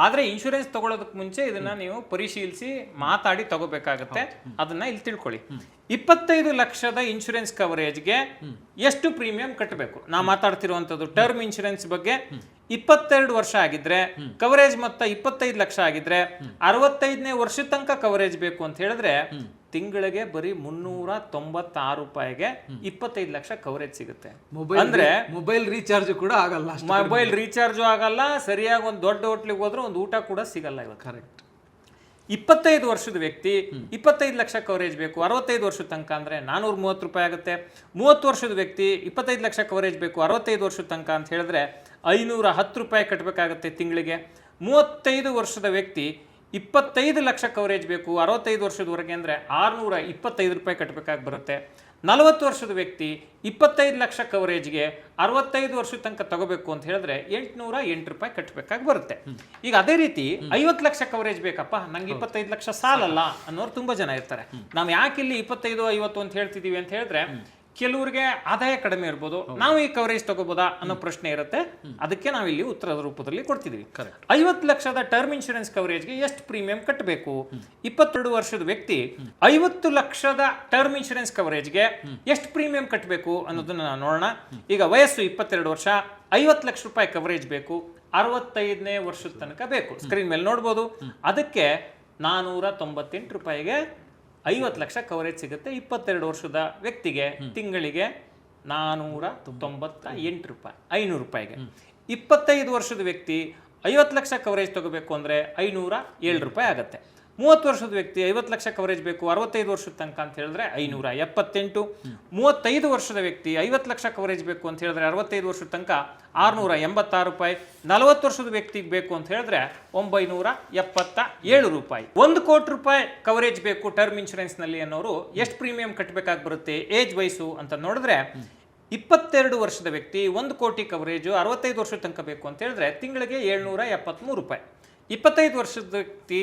ಆದ್ರೆ ಇನ್ಶೂರೆನ್ಸ್ ತಗೊಳ್ಳೋದಕ್ಕೆ ಮುಂಚೆ ಇದನ್ನ ನೀವು ಪರಿಶೀಲಿಸಿ ಮಾತಾಡಿ ತಗೋಬೇಕಾಗತ್ತೆ. ಅದನ್ನ ಇಲ್ಲಿ ತಿಳ್ಕೊಳ್ಳಿ. 25 ಲಕ್ಷದ ಇನ್ಶೂರೆನ್ಸ್ ಕವರೇಜ್ಗೆ ಎಷ್ಟು ಪ್ರೀಮಿಯಂ ಕಟ್ಟಬೇಕು? ನಾ ಮಾತಾಡ್ತಿರುವಂತದ್ದು ಟರ್ಮ್ ಇನ್ಶೂರೆನ್ಸ್ ಬಗ್ಗೆ. 22 ವರ್ಷ ಆಗಿದ್ರೆ ಕವರೇಜ್ ಮೊತ್ತ 25 ಲಕ್ಷ ಆಗಿದ್ರೆ 65ನೇ ವರ್ಷ ತನಕ ಕವರೇಜ್ ಬೇಕು ಅಂತ ಹೇಳಿದ್ರೆ ತಿಂಗಳಿಗೆ ಬರೀ 396 ರೂಪಾಯಿಗೆ 25 ಲಕ್ಷ ಕವರೇಜ್ ಸಿಗುತ್ತೆ. ಅಂದ್ರೆ ಮೊಬೈಲ್ ರೀಚಾರ್ಜ್ ಕೂಡ ಆಗಲ್ಲ, ಮೊಬೈಲ್ ರೀಚಾರ್ಜ್ ಆಗಲ್ಲ, ಸರಿಯಾಗಿ ಒಂದು ದೊಡ್ಡ ಹೋಟ್ಲಿಗೆ ಹೋದ್ರೆ ಒಂದು ಊಟ ಕೂಡ ಸಿಗಲ್ಲ ಇವತ್ತು. ಕರೆಕ್ಟ್. 25 ವರ್ಷದ ವ್ಯಕ್ತಿ 25 ಲಕ್ಷ ಕವರೇಜ್ ಬೇಕು 65 ವರ್ಷದ ತನಕ ಅಂದ್ರೆ 430 ರೂಪಾಯಿ ಆಗುತ್ತೆ. 30 ವರ್ಷದ ವ್ಯಕ್ತಿ 25 ಲಕ್ಷ ಕವರೇಜ್ ಬೇಕು 65 ವರ್ಷದ ತನಕ ಅಂತ ಹೇಳಿದ್ರೆ 510 ರೂಪಾಯಿ ಕಟ್ಟಬೇಕಾಗತ್ತೆ ತಿಂಗಳಿಗೆ. 35 ವರ್ಷದ ವ್ಯಕ್ತಿ 25 ಲಕ್ಷ ಕವರೇಜ್ ಬೇಕು 65 ವರ್ಷದವರೆಗೆ ಅಂದ್ರೆ 625 ರೂಪಾಯಿ ಕಟ್ಟಬೇಕಾಗಿ ಬರುತ್ತೆ. 40 ವರ್ಷದ ವ್ಯಕ್ತಿ 25 ಲಕ್ಷ ಕವರೇಜ್ಗೆ 65 ವರ್ಷದ ತನಕ ತಗೋಬೇಕು ಅಂತ ಹೇಳಿದ್ರೆ 808 ರೂಪಾಯಿ ಕಟ್ಟಬೇಕಾಗಿ ಬರುತ್ತೆ. ಈಗ ಅದೇ ರೀತಿ 50 ಲಕ್ಷ ಕವರೇಜ್ ಬೇಕಪ್ಪ, ನಂಗೆ 25 ಲಕ್ಷ ಸಾಲಲ್ಲ ಅನ್ನೋರು ತುಂಬಾ ಜನ ಇರ್ತಾರೆ. ನಾವು ಯಾಕೆ ಇಲ್ಲಿ 25 50 ಅಂತ ಹೇಳ್ತಿದೀವಿ ಅಂತ ಹೇಳಿದ್ರೆ ಕೆಲವರಿಗೆ ಆದಾಯ ಕಡಿಮೆ ಇರ್ಬೋದು, ನಾವು ಈ ಕವರೇಜ್ ತಗೋಬೋದಾ ಅನ್ನೋ ಪ್ರಶ್ನೆ ಇರುತ್ತೆ. ಅದಕ್ಕೆ ನಾವು ಇಲ್ಲಿ ಉತ್ತರದ ರೂಪದಲ್ಲಿ ಕೊಡ್ತಿದೀವಿ. 50 ಲಕ್ಷದ ಟರ್ಮ್ ಇನ್ಶೂರೆನ್ಸ್ ಕವರೇಜ್ಗೆ ಎಷ್ಟು ಪ್ರೀಮಿಯಂ ಕಟ್ಟಬೇಕು? 22 ವರ್ಷದ ವ್ಯಕ್ತಿ 50 ಲಕ್ಷದ ಟರ್ಮ್ ಇನ್ಶೂರೆನ್ಸ್ ಕವರೇಜ್ಗೆ ಎಷ್ಟು ಪ್ರೀಮಿಯಂ ಕಟ್ಟಬೇಕು ಅನ್ನೋದನ್ನ ನಾವು ನೋಡೋಣ. ಈಗ ವಯಸ್ಸು 22 ವರ್ಷ, 50 ಲಕ್ಷ ರೂಪಾಯಿ ಕವರೇಜ್ ಬೇಕು, 65ನೇ ವರ್ಷದ ತನಕ ಬೇಕು. ಸ್ಕ್ರೀನ್ ಮೇಲೆ ನೋಡ್ಬೋದು. ಅದಕ್ಕೆ 498 ರೂಪಾಯಿಗೆ 50 ಲಕ್ಷ ಕವರೇಜ್ ಸಿಗುತ್ತೆ. 22 ವರ್ಷದ ವ್ಯಕ್ತಿಗೆ ತಿಂಗಳಿಗೆ 498 ರೂಪಾಯಿ, 500 ರೂಪಾಯಿಗೆ. 25 ವರ್ಷದ ವ್ಯಕ್ತಿ 50 ಲಕ್ಷ ಕವರೇಜ್ ತಗೋಬೇಕು ಅಂದ್ರೆ 507 ರೂಪಾಯಿ ಆಗುತ್ತೆ. 30 ವರ್ಷದ ವ್ಯಕ್ತಿ 50 ಲಕ್ಷ ಕವರೇಜ್ ಬೇಕು 65 ವರ್ಷದ ತನಕ ಅಂತ ಹೇಳಿದ್ರೆ 578. 35 ವರ್ಷದ ವ್ಯಕ್ತಿ 50 ಲಕ್ಷ ಕವರೇಜ್ ಬೇಕು ಅಂತ ಹೇಳಿದ್ರೆ 65 ವರ್ಷದ ತನಕ 686 ರೂಪಾಯಿ. 40 ವರ್ಷದ ವ್ಯಕ್ತಿಗೆ ಬೇಕು ಅಂತ ಹೇಳಿದ್ರೆ 977 ರೂಪಾಯಿ. 1 ಕೋಟಿ ರೂಪಾಯಿ ಕವರೇಜ್ ಬೇಕು ಟರ್ಮ್ ಇನ್ಶೂರೆನ್ಸ್ ನಲ್ಲಿ ಅನ್ನೋರು ಎಷ್ಟು ಪ್ರೀಮಿಯಂ ಕಟ್ಟಬೇಕಾಗಿ ಬರುತ್ತೆ? ಏಜ್ ವಯಸ್ಸು ಅಂತ ನೋಡಿದ್ರೆ 22 ವರ್ಷದ ವ್ಯಕ್ತಿ 1 ಕೋಟಿ ಕವರೇಜು 65 ವರ್ಷದ ತನಕ ಬೇಕು ಅಂತ ಹೇಳಿದ್ರೆ ತಿಂಗಳಿಗೆ 773 ರೂಪಾಯಿ. 25 ವರ್ಷದ ವ್ಯಕ್ತಿ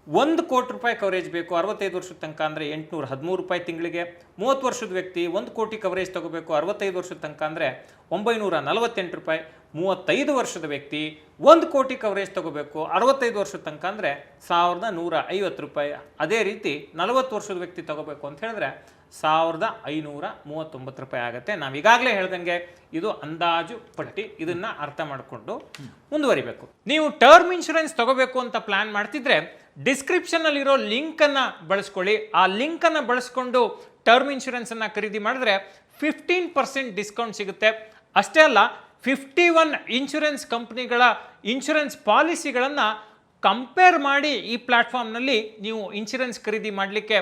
1 ಕೋಟಿ ರೂಪಾಯಿ ಕವರೇಜ್ ಬೇಕು 65 ವರ್ಷದ ತನಕ ಅಂದರೆ 813 ರೂಪಾಯಿ ತಿಂಗಳಿಗೆ. 30 ವರ್ಷದ ವ್ಯಕ್ತಿ 1 ಕೋಟಿ ಕವರೇಜ್ ತಗೋಬೇಕು 65 ವರ್ಷದ ತನಕ ಅಂದರೆ 948 ರೂಪಾಯಿ. 35 ವರ್ಷದ ವ್ಯಕ್ತಿ 1 ಕೋಟಿ ಕವರೇಜ್ ತಗೋಬೇಕು 65 ವರ್ಷದ ತನಕ ಅಂದರೆ 1150 ರೂಪಾಯಿ. ಅದೇ ರೀತಿ 40 ವರ್ಷದ ವ್ಯಕ್ತಿ ತಗೋಬೇಕು ಅಂತ ಹೇಳಿದ್ರೆ 1539 ರೂಪಾಯಿ ಆಗುತ್ತೆ. ನಾವು ಈಗಾಗಲೇ ಹೇಳ್ದಂಗೆ ಇದು ಅಂದಾಜು ಪಟ್ಟಿ, ಇದನ್ನ ಅರ್ಥ ಮಾಡಿಕೊಂಡು ಮುಂದುವರಿಬೇಕು. ನೀವು ಟರ್ಮ್ ಇನ್ಶೂರೆನ್ಸ್ ತಗೋಬೇಕು ಅಂತ ಪ್ಲಾನ್ ಮಾಡ್ತಿದ್ರೆ ಡಿಸ್ಕ್ರಿಪ್ಷನ್ ಅಲ್ಲಿರೋ ಲಿಂಕ್ ಅನ್ನ ಬಳಸ್ಕೊಳ್ಳಿ. ಆ ಲಿಂಕ್ ಅನ್ನ ಬಳಸ್ಕೊಂಡು ಟರ್ಮ್ ಇನ್ಶೂರೆನ್ಸ್ ಅನ್ನ ಖರೀದಿ ಮಾಡಿದ್ರೆ 15% ಡಿಸ್ಕೌಂಟ್ ಸಿಗುತ್ತೆ. ಅಷ್ಟೇ ಅಲ್ಲ, 51 ಇನ್ಶೂರೆನ್ಸ್ ಕಂಪನಿಗಳ ಇನ್ಶೂರೆನ್ಸ್ ಪಾಲಿಸಿಗಳನ್ನು ಕಂಪೇರ್ ಮಾಡಿ ಈ ಪ್ಲಾಟ್ಫಾರ್ಮ್ನಲ್ಲಿ ನೀವು ಇನ್ಶೂರೆನ್ಸ್ ಖರೀದಿ ಮಾಡಲಿಕ್ಕೆ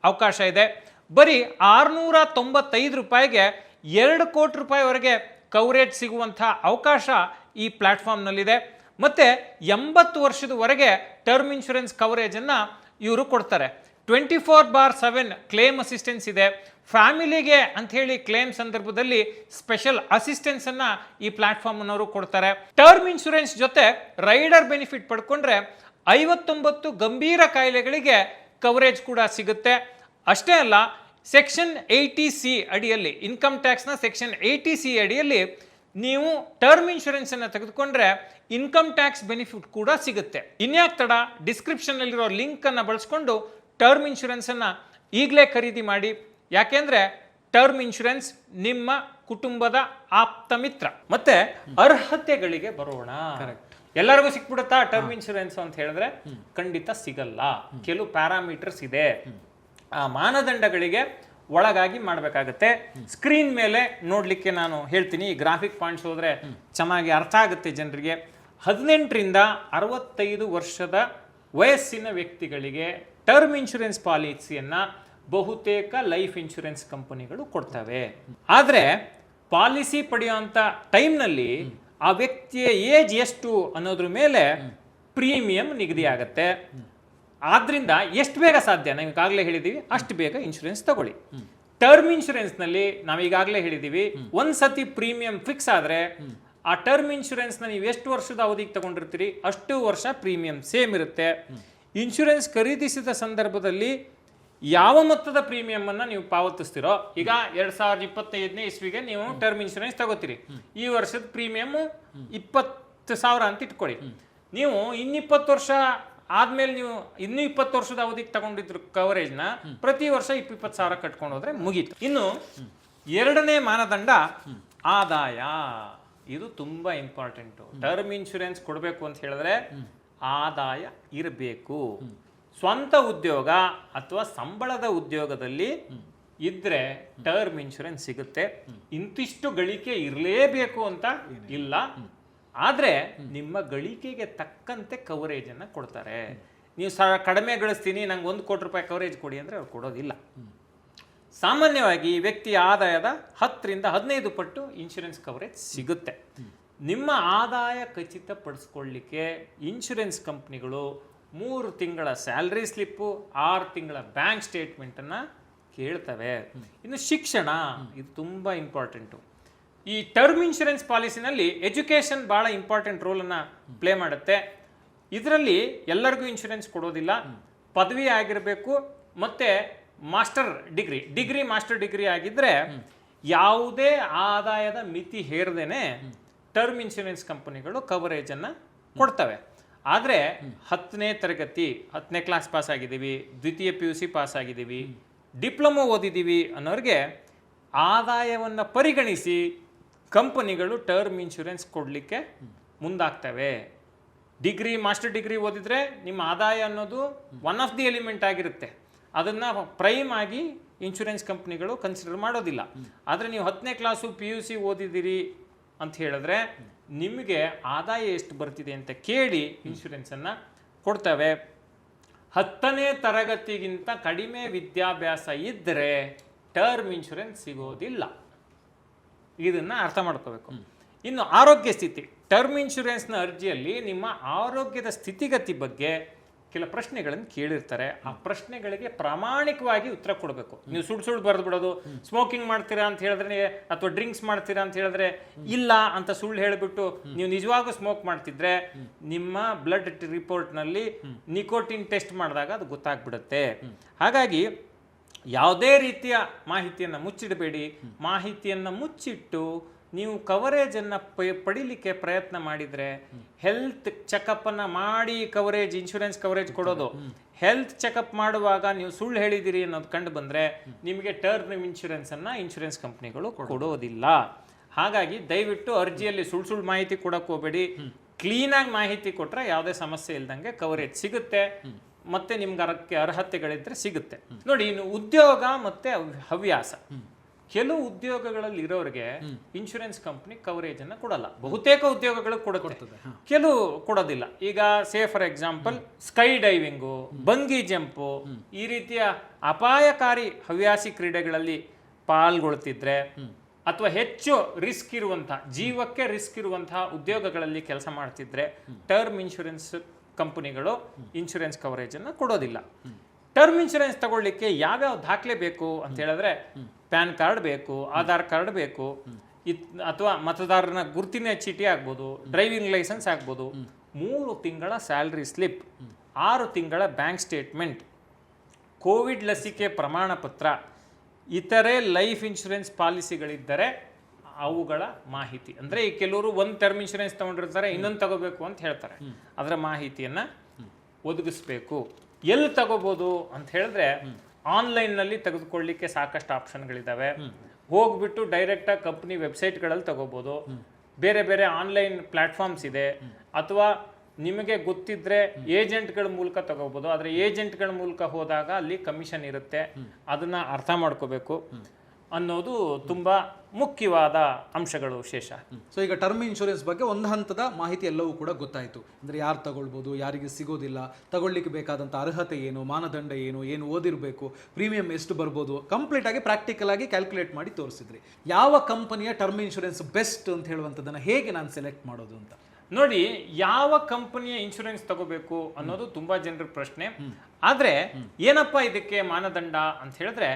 ಅವಕಾಶ ಇದೆ. ಬರೀ 695 ರೂಪಾಯಿಗೆ 2 ಕೋಟಿ ರೂಪಾಯಿವರೆಗೆ ಕವರೇಜ್ ಸಿಗುವಂಥ ಅವಕಾಶ ಈ ಪ್ಲಾಟ್ಫಾರ್ಮ್ನಲ್ಲಿದೆ. ಮತ್ತು 80 ವರ್ಷದವರೆಗೆ ಟರ್ಮ್ ಇನ್ಶೂರೆನ್ಸ್ ಕವರೇಜನ್ನು ಇವರು ಕೊಡ್ತಾರೆ. 24/7 ಕ್ಲೇಮ್ ಅಸಿಸ್ಟೆನ್ಸ್ ಇದೆ. ಫ್ಯಾಮಿಲಿಗೆ ಅಂಥೇಳಿ ಕ್ಲೇಮ್ ಸಂದರ್ಭದಲ್ಲಿ ಸ್ಪೆಷಲ್ ಅಸಿಸ್ಟೆನ್ಸನ್ನು ಈ ಪ್ಲಾಟ್ಫಾರ್ಮ್ನವರು ಕೊಡ್ತಾರೆ. ಟರ್ಮ್ ಇನ್ಶೂರೆನ್ಸ್ ಜೊತೆ ರೈಡರ್ ಬೆನಿಫಿಟ್ ಪಡ್ಕೊಂಡ್ರೆ 59 ಗಂಭೀರ ಕಾಯಿಲೆಗಳಿಗೆ ಕವರೇಜ್ ಕೂಡ ಸಿಗುತ್ತೆ. ಅಷ್ಟೇ ಅಲ್ಲ, ಸೆಕ್ಷನ್ 80C ಅಡಿಯಲ್ಲಿ, ಇನ್ಕಮ್ ಟ್ಯಾಕ್ಸ್ನ ಸೆಕ್ಷನ್ 80C ಅಡಿಯಲ್ಲಿ ನೀವು ಟರ್ಮ್ ಇನ್ಶೂರೆನ್ಸನ್ನು ತೆಗೆದುಕೊಂಡ್ರೆ ಇನ್ಕಮ್ ಟ್ಯಾಕ್ಸ್ ಬೆನಿಫಿಟ್ ಕೂಡ ಸಿಗುತ್ತೆ. ಇನ್ಯಾಕ್ ತಡ, ಡಿಸ್ಕ್ರಿಪ್ಷನ್ನಲ್ಲಿರೋ ಲಿಂಕನ್ನು ಬಳಸ್ಕೊಂಡು ಟರ್ಮ್ ಇನ್ಶೂರೆನ್ಸನ್ನು ಈಗಲೇ ಖರೀದಿ ಮಾಡಿ. ಯಾಕೆಂದರೆ ಟರ್ಮ್ ಇನ್ಶೂರೆನ್ಸ್ ನಿಮ್ಮ ಕುಟುಂಬದ ಆಪ್ತ ಮಿತ್ರ. ಮತ್ತೆ ಅರ್ಹತೆಗಳಿಗೆ ಬರೋಣ. ಎಲ್ಲರಿಗೂ ಸಿಕ್ಬಿಡುತ್ತಾ ಟರ್ಮ್ ಇನ್ಶೂರೆನ್ಸ್ ಅಂತ ಹೇಳಿದ್ರೆ? ಖಂಡಿತ ಸಿಗಲ್ಲ. ಕೆಲವು ಪ್ಯಾರಾಮೀಟರ್ಸ್ ಇದೆ, ಆ ಮಾನದಂಡಗಳಿಗೆ ಒಳಗಾಗಿ ಮಾಡಬೇಕಾಗತ್ತೆ. ಸ್ಕ್ರೀನ್ ಮೇಲೆ ನೋಡಲಿಕ್ಕೆ ನಾನು ಹೇಳ್ತೀನಿ. ಈ ಗ್ರಾಫಿಕ್ ಪಾಯಿಂಟ್ಸ್ ಹೋದರೆ ಚೆನ್ನಾಗಿ ಅರ್ಥ ಆಗುತ್ತೆ ಜನರಿಗೆ. 18ರಿಂದ 65 ವರ್ಷದ ವಯಸ್ಸಿನ ವ್ಯಕ್ತಿಗಳಿಗೆ ಟರ್ಮ್ ಇನ್ಶೂರೆನ್ಸ್ ಪಾಲಿಸಿಯನ್ನು ಬಹುತೇಕ ಲೈಫ್ ಇನ್ಶೂರೆನ್ಸ್ ಕಂಪನಿಗಳು ಕೊಡ್ತವೆ. ಆದರೆ ಪಾಲಿಸಿ ಪಡೆಯುವಂಥ ಟೈಮ್ನಲ್ಲಿ ಆ ವ್ಯಕ್ತಿಯ ಏಜ್ ಎಷ್ಟು ಅನ್ನೋದ್ರ ಮೇಲೆ ಪ್ರೀಮಿಯಂ ನಿಗದಿ ಆಗುತ್ತೆ. ಆದ್ರಿಂದ ಎಷ್ಟು ಬೇಗ ಸಾಧ್ಯ, ನಾವು ಈಗಾಗಲೇ ಹೇಳಿದ್ದೀವಿ, ಅಷ್ಟು ಬೇಗ ಇನ್ಶೂರೆನ್ಸ್ ತಗೊಳ್ಳಿ. ಟರ್ಮ್ ಇನ್ಶೂರೆನ್ಸ್ನಲ್ಲಿ ನಾವು ಈಗಾಗಲೇ ಹೇಳಿದ್ದೀವಿ, ಒಂದ್ಸತಿ ಪ್ರೀಮಿಯಂ ಫಿಕ್ಸ್ ಆದರೆ ಆ ಟರ್ಮ್ ಇನ್ಶೂರೆನ್ಸ್ನ ನೀವು ಎಷ್ಟು ವರ್ಷದ ಅವಧಿಗೆ ತಗೊಂಡಿರ್ತೀರಿ ಅಷ್ಟು ವರ್ಷ ಪ್ರೀಮಿಯಂ ಸೇಮ್ ಇರುತ್ತೆ. ಇನ್ಶೂರೆನ್ಸ್ ಖರೀದಿಸಿದ ಸಂದರ್ಭದಲ್ಲಿ ಯಾವ ಮೊತ್ತದ ಪ್ರೀಮಿಯಂ ಅನ್ನ ನೀವು ಪಾವತಿಸ್ತಿರೋ, ಈಗ 2025ನೇ ಇಸ್ವಿಗೆ ನೀವು ಟರ್ಮ್ ಇನ್ಶೂರೆನ್ಸ್ ತಗೋತೀರಿ, ಈ ವರ್ಷದ ಪ್ರೀಮಿಯಂ 20,000 ಅಂತ ಇಟ್ಕೊಳ್ಳಿ. ನೀವು 20 ವರ್ಷ ಆದ್ಮೇಲೆ ನೀವು ಇನ್ನೂ 20 ವರ್ಷದ ಅವಧಿಗೆ ತಗೊಂಡಿದ್ರು ಕವರೇಜ್ನ ಪ್ರತಿ ವರ್ಷ 20 ಸಾವಿರ ಕಟ್ಕೊಂಡು ಹೋದ್ರೆ ಮುಗೀತು. ಇನ್ನು ಎರಡನೇ ಮಾನದಂಡ ಆದಾಯ. ಇದು ತುಂಬಾ ಇಂಪಾರ್ಟೆಂಟ್. ಟರ್ಮ್ ಇನ್ಶೂರೆನ್ಸ್ ಕೊಡಬೇಕು ಅಂತ ಹೇಳಿದ್ರೆ ಆದಾಯ ಇರಬೇಕು. ಸ್ವಂತ ಉದ್ಯೋಗ ಅಥವಾ ಸಂಬಳದ ಉದ್ಯೋಗದಲ್ಲಿ ಇದ್ರೆ ಟರ್ಮ್ ಇನ್ಶೂರೆನ್ಸ್ ಸಿಗುತ್ತೆ. ಇಂತಿಷ್ಟು ಗಳಿಕೆ ಇರಲೇಬೇಕು ಅಂತ ಇಲ್ಲ, ಆದ್ರೆ ನಿಮ್ಮ ಗಳಿಕೆಗೆ ತಕ್ಕಂತೆ ಕವರೇಜ್ ಅನ್ನ ಕೊಡ್ತಾರೆ. ನೀವು ಕಡಿಮೆ ಗಳಿಸ್ತೀನಿ, ನಂಗೆ 1 ಕೋಟಿ ರೂಪಾಯಿ ಕವರೇಜ್ ಕೊಡಿ ಅಂದ್ರೆ ಅವ್ರು ಕೊಡೋದಿಲ್ಲ. ಸಾಮಾನ್ಯವಾಗಿ ವ್ಯಕ್ತಿಯ ಆದಾಯದ 10 ರಿಂದ 15 ಪಟ್ಟು ಇನ್ಶೂರೆನ್ಸ್ ಕವರೇಜ್ ಸಿಗುತ್ತೆ. ನಿಮ್ಮ ಆದಾಯ ಖಚಿತಪಡಿಸ್ಕೊಳ್ಳಿಕ್ಕೆ ಇನ್ಶೂರೆನ್ಸ್ ಕಂಪ್ನಿಗಳು 3 ತಿಂಗಳ ಸ್ಯಾಲ್ರಿ ಸ್ಲಿಪ್ಪು, 6 ತಿಂಗಳ ಬ್ಯಾಂಕ್ ಸ್ಟೇಟ್ಮೆಂಟನ್ನು ಕೇಳ್ತವೆ. ಇನ್ನು ಶಿಕ್ಷಣ, ಇದು ತುಂಬ ಇಂಪಾರ್ಟೆಂಟು. ಈ ಟರ್ಮ್ ಇನ್ಶೂರೆನ್ಸ್ ಪಾಲಿಸಿನಲ್ಲಿ ಎಜುಕೇಷನ್ ಭಾಳ ಇಂಪಾರ್ಟೆಂಟ್ ರೋಲನ್ನು ಪ್ಲೇ ಮಾಡುತ್ತೆ. ಇದರಲ್ಲಿ ಎಲ್ಲರಿಗೂ ಇನ್ಶೂರೆನ್ಸ್ ಕೊಡೋದಿಲ್ಲ. ಪದವಿ ಆಗಿರಬೇಕು ಮತ್ತು ಮಾಸ್ಟರ್ ಡಿಗ್ರಿ ಮಾಸ್ಟರ್ ಡಿಗ್ರಿ ಆಗಿದ್ದರೆ ಯಾವುದೇ ಆದಾಯದ ಮಿತಿ ಹೇರದೇನೆ ಟರ್ಮ್ ಇನ್ಶೂರೆನ್ಸ್ ಕಂಪನಿಗಳು ಕವರೇಜನ್ನು ಕೊಡ್ತವೆ. ಆದರೆ 10ನೇ ತರಗತಿ 10ನೇ ಕ್ಲಾಸ್ ಪಾಸ್ ಆಗಿದ್ದೀವಿ, ದ್ವಿತೀಯ PUC ಪಾಸ್ ಆಗಿದ್ದೀವಿ, ಡಿಪ್ಲೊಮೊ ಓದಿದ್ದೀವಿ ಅನ್ನೋರಿಗೆ ಆದಾಯವನ್ನು ಪರಿಗಣಿಸಿ ಕಂಪನಿಗಳು ಟರ್ಮ್ ಇನ್ಶೂರೆನ್ಸ್ ಕೊಡಲಿಕ್ಕೆ ಮುಂದಾಗ್ತವೆ. ಮಾಸ್ಟರ್ ಡಿಗ್ರಿ ಓದಿದ್ರೆ ನಿಮ್ಮ ಆದಾಯ ಅನ್ನೋದು ಒನ್ ಆಫ್ ದಿ ಎಲಿಮೆಂಟ್ ಆಗಿರುತ್ತೆ. ಅದನ್ನು ಪ್ರೈಮ್ ಆಗಿ ಇನ್ಶೂರೆನ್ಸ್ ಕಂಪ್ನಿಗಳು ಕನ್ಸಿಡರ್ ಮಾಡೋದಿಲ್ಲ. ಆದರೆ ನೀವು 10ನೇ ಕ್ಲಾಸು PUC ಓದಿದ್ದೀರಿ ಅಂತ ಹೇಳಿದ್ರೆ ನಿಮಗೆ ಆದಾಯ ಎಷ್ಟು ಬರ್ತಿದೆ ಅಂತ ಕೇಳಿ ಇನ್ಶೂರೆನ್ಸನ್ನು ಕೊಡ್ತವೆ. 10ನೇ ತರಗತಿಗಿಂತ ಕಡಿಮೆ ವಿದ್ಯಾಭ್ಯಾಸ ಇದ್ದರೆ ಟರ್ಮ್ ಇನ್ಶೂರೆನ್ಸ್ ಸಿಗೋದಿಲ್ಲ. ಇದನ್ನು ಅರ್ಥ ಮಾಡ್ಕೋಬೇಕು. ಇನ್ನು ಆರೋಗ್ಯ ಸ್ಥಿತಿ. ಟರ್ಮ್ ಇನ್ಶೂರೆನ್ಸ್ನ ಅರ್ಜಿಯಲ್ಲಿ ನಿಮ್ಮ ಆರೋಗ್ಯದ ಸ್ಥಿತಿಗತಿ ಬಗ್ಗೆ ಕೆಲ ಪ್ರಶ್ನೆಗಳನ್ನು ಕೇಳಿರ್ತಾರೆ. ಆ ಪ್ರಶ್ನೆಗಳಿಗೆ ಪ್ರಾಮಾಣಿಕವಾಗಿ ಉತ್ತರ ಕೊಡಬೇಕು. ನೀವು ಸುಳ್ಳು ಬರೆದು ಬಿಡೋದು, ಸ್ಮೋಕಿಂಗ್ ಮಾಡ್ತೀರಾ ಅಂತ ಹೇಳಿದ್ರೆ ಅಥವಾ ಡ್ರಿಂಕ್ಸ್ ಮಾಡ್ತೀರಾ ಅಂತ ಹೇಳಿದ್ರೆ ಇಲ್ಲ ಅಂತ ಸುಳ್ಳು ಹೇಳಿಬಿಟ್ಟು ನೀವು ನಿಜವಾಗೂ ಸ್ಮೋಕ್ ಮಾಡ್ತಿದ್ರೆ ನಿಮ್ಮ ಬ್ಲಡ್ ರಿಪೋರ್ಟ್ನಲ್ಲಿ ನಿಕೋಟಿನ್ ಟೆಸ್ಟ್ ಮಾಡಿದಾಗ ಅದು ಗೊತ್ತಾಗ್ಬಿಡುತ್ತೆ. ಹಾಗಾಗಿ ಯಾವುದೇ ರೀತಿಯ ಮಾಹಿತಿಯನ್ನು ಮುಚ್ಚಿಡಬೇಡಿ. ಮಾಹಿತಿಯನ್ನು ಮುಚ್ಚಿಟ್ಟು ನೀವು ಕವರೇಜನ್ನು ಪಡಿಲಿಕ್ಕೆ ಪ್ರಯತ್ನ ಮಾಡಿದರೆ ಹೆಲ್ತ್ ಚೆಕಪ್ಪನ್ನು ಮಾಡಿ ಇನ್ಶೂರೆನ್ಸ್ ಕವರೇಜ್ ಕೊಡೋದು. ಹೆಲ್ತ್ ಚೆಕಪ್ ಮಾಡುವಾಗ ನೀವು ಸುಳ್ಳು ಹೇಳಿದಿರಿ ಅನ್ನೋದು ಕಂಡು ಬಂದರೆ ನಿಮಗೆ ಟರ್ಮ್ ಇನ್ಶೂರೆನ್ಸನ್ನು ಇನ್ಶೂರೆನ್ಸ್ ಕಂಪ್ನಿಗಳು ಕೊಡೋದಿಲ್ಲ. ಹಾಗಾಗಿ ದಯವಿಟ್ಟು ಅರ್ಜಿಯಲ್ಲಿ ಸುಳ್ಳು ಮಾಹಿತಿ ಕೊಡೋಕೆ ಹೋಗಬೇಡಿ. ಕ್ಲೀನಾಗಿ ಮಾಹಿತಿ ಕೊಟ್ಟರೆ ಯಾವುದೇ ಸಮಸ್ಯೆ ಇಲ್ದಂಗೆ ಕವರೇಜ್ ಸಿಗುತ್ತೆ. ಮತ್ತೆ ನಿಮ್ಗೆ ಅರ್ಹತೆಗಳಿದ್ರೆ ಸಿಗುತ್ತೆ. ನೋಡಿ, ಇನ್ನು ಉದ್ಯೋಗ ಮತ್ತೆ ಹವ್ಯಾಸ. ಕೆಲವು ಉದ್ಯೋಗಗಳಲ್ಲಿ ಇರೋರಿಗೆ ಇನ್ಶೂರೆನ್ಸ್ ಕಂಪ್ನಿ ಕವರೇಜ್ ಅನ್ನ ಕೊಡಲ್ಲ. ಬಹುತೇಕ ಉದ್ಯೋಗಗಳು ಕೊಡುತ್ತದೆ, ಕೆಲವು ಕೊಡೋದಿಲ್ಲ. ಈಗ for example skydiving, bungee jump, ಈ ರೀತಿಯ ಅಪಾಯಕಾರಿ ಹವ್ಯಾಸಿ ಕ್ರೀಡೆಗಳಲ್ಲಿ ಪಾಲ್ಗೊಳ್ತಿದ್ರೆ ಅಥವಾ ಹೆಚ್ಚು ರಿಸ್ಕ್ ಇರುವಂತಹ, ಜೀವಕ್ಕೆ ರಿಸ್ಕ್ ಇರುವಂತಹ ಉದ್ಯೋಗಗಳಲ್ಲಿ ಕೆಲಸ ಮಾಡ್ತಿದ್ರೆ ಟರ್ಮ್ ಇನ್ಶೂರೆನ್ಸ್ ಕಂಪನಿಗಳು ಇನ್ಶೂರೆನ್ಸ್ ಕವರೇಜನ್ನು ಕೊಡೋದಿಲ್ಲ. ಟರ್ಮ್ ಇನ್ಶೂರೆನ್ಸ್ ತಗೊಳ್ಳಿಕ್ಕೆ ಯಾವ್ಯಾವ ದಾಖಲೆ ಬೇಕು ಅಂತ ಹೇಳಿದ್ರೆ ಪ್ಯಾನ್ ಕಾರ್ಡ್ ಬೇಕು, ಆಧಾರ್ ಕಾರ್ಡ್ ಬೇಕು, ಅಥವಾ ಮತದಾರನ ಗುರುತಿನ ಚೀಟಿ ಆಗ್ಬೋದು, ಡ್ರೈವಿಂಗ್ ಲೈಸೆನ್ಸ್ ಆಗ್ಬೋದು, 3 ತಿಂಗಳ ಸ್ಯಾಲ್ರಿ ಸ್ಲಿಪ್, 6 ತಿಂಗಳ ಬ್ಯಾಂಕ್ ಸ್ಟೇಟ್ಮೆಂಟ್, ಕೋವಿಡ್ ಲಸಿಕೆ ಪ್ರಮಾಣ ಪತ್ರ, ಇತರೆ ಲೈಫ್ ಇನ್ಶೂರೆನ್ಸ್ ಪಾಲಿಸಿಗಳಿದ್ದರೆ ಅವುಗಳ ಮಾಹಿತಿ. ಅಂದರೆ ಈ ಕೆಲವರು ಒಂದು ಟರ್ಮ್ ಇನ್ಶೂರೆನ್ಸ್ ತಗೊಂಡಿರ್ತಾರೆ, ಇನ್ನೊಂದು ತಗೋಬೇಕು ಅಂತ ಹೇಳ್ತಾರೆ. ಅದರ ಮಾಹಿತಿಯನ್ನು ಒದಗಿಸ್ಬೇಕು. ಎಲ್ಲಿ ತಗೋಬೋದು ಅಂತ ಹೇಳಿದ್ರೆ ಆನ್ಲೈನ್ನಲ್ಲಿ ತೆಗೆದುಕೊಳ್ಳಿಕ್ಕೆ ಸಾಕಷ್ಟು ಆಪ್ಷನ್ಗಳಿದ್ದಾವೆ. ಹೋಗ್ಬಿಟ್ಟು ಡೈರೆಕ್ಟಾಗಿ ಕಂಪ್ನಿ ವೆಬ್ಸೈಟ್ಗಳಲ್ಲಿ ತಗೋಬೋದು. ಬೇರೆ ಬೇರೆ ಆನ್ಲೈನ್ ಪ್ಲ್ಯಾಟ್ಫಾರ್ಮ್ಸ್ ಇದೆ. ಅಥವಾ ನಿಮಗೆ ಗೊತ್ತಿದ್ರೆ ಏಜೆಂಟ್ಗಳ ಮೂಲಕ ತಗೋಬೋದು. ಆದರೆ ಏಜೆಂಟ್ಗಳ ಮೂಲಕ ಹೋದಾಗ ಅಲ್ಲಿ ಕಮಿಷನ್ ಇರುತ್ತೆ. ಅದನ್ನು ಅರ್ಥ ಮಾಡ್ಕೋಬೇಕು ಅನ್ನೋದು ತುಂಬ ಮುಖ್ಯವಾದ ಅಂಶಗಳು ಶೇಷ. ಸೊ ಈಗ ಟರ್ಮ್ ಇನ್ಶೂರೆನ್ಸ್ ಬಗ್ಗೆ ಒಂದು ಹಂತದ ಮಾಹಿತಿ ಎಲ್ಲವೂ ಕೂಡ ಗೊತ್ತಾಯಿತು. ಅಂದರೆ ಯಾರು ತಗೊಳ್ಬೋದು, ಯಾರಿಗೆ ಸಿಗೋದಿಲ್ಲ, ತಗೊಳ್ಳಿಕ್ಕೆ ಬೇಕಾದಂಥ ಅರ್ಹತೆ ಏನು, ಮಾನದಂಡ ಏನು ಓದಿರಬೇಕು, ಪ್ರೀಮಿಯಂ ಎಷ್ಟು ಬರ್ಬೋದು, ಕಂಪ್ಲೀಟ್ ಆಗಿ ಪ್ರಾಕ್ಟಿಕಲ್ ಆಗಿ ಕ್ಯಾಲ್ಕುಲೇಟ್ ಮಾಡಿ ತೋರಿಸಿದ್ರಿ. ಯಾವ ಕಂಪನಿಯ ಟರ್ಮ್ ಇನ್ಶೂರೆನ್ಸ್ ಬೆಸ್ಟ್ ಅಂತ ಹೇಳುವಂಥದ್ದನ್ನು ಹೇಗೆ ನಾನು ಸೆಲೆಕ್ಟ್ ಮಾಡೋದು ಅಂತ? ನೋಡಿ, ಯಾವ ಕಂಪನಿಯ ಇನ್ಶೂರೆನ್ಸ್ ತಗೋಬೇಕು ಅನ್ನೋದು ತುಂಬಾ ಜನರ ಪ್ರಶ್ನೆ. ಆದ್ರೆ ಏನಪ್ಪಾ ಇದಕ್ಕೆ ಮಾನದಂಡ ಅಂತ ಹೇಳಿದ್ರೆ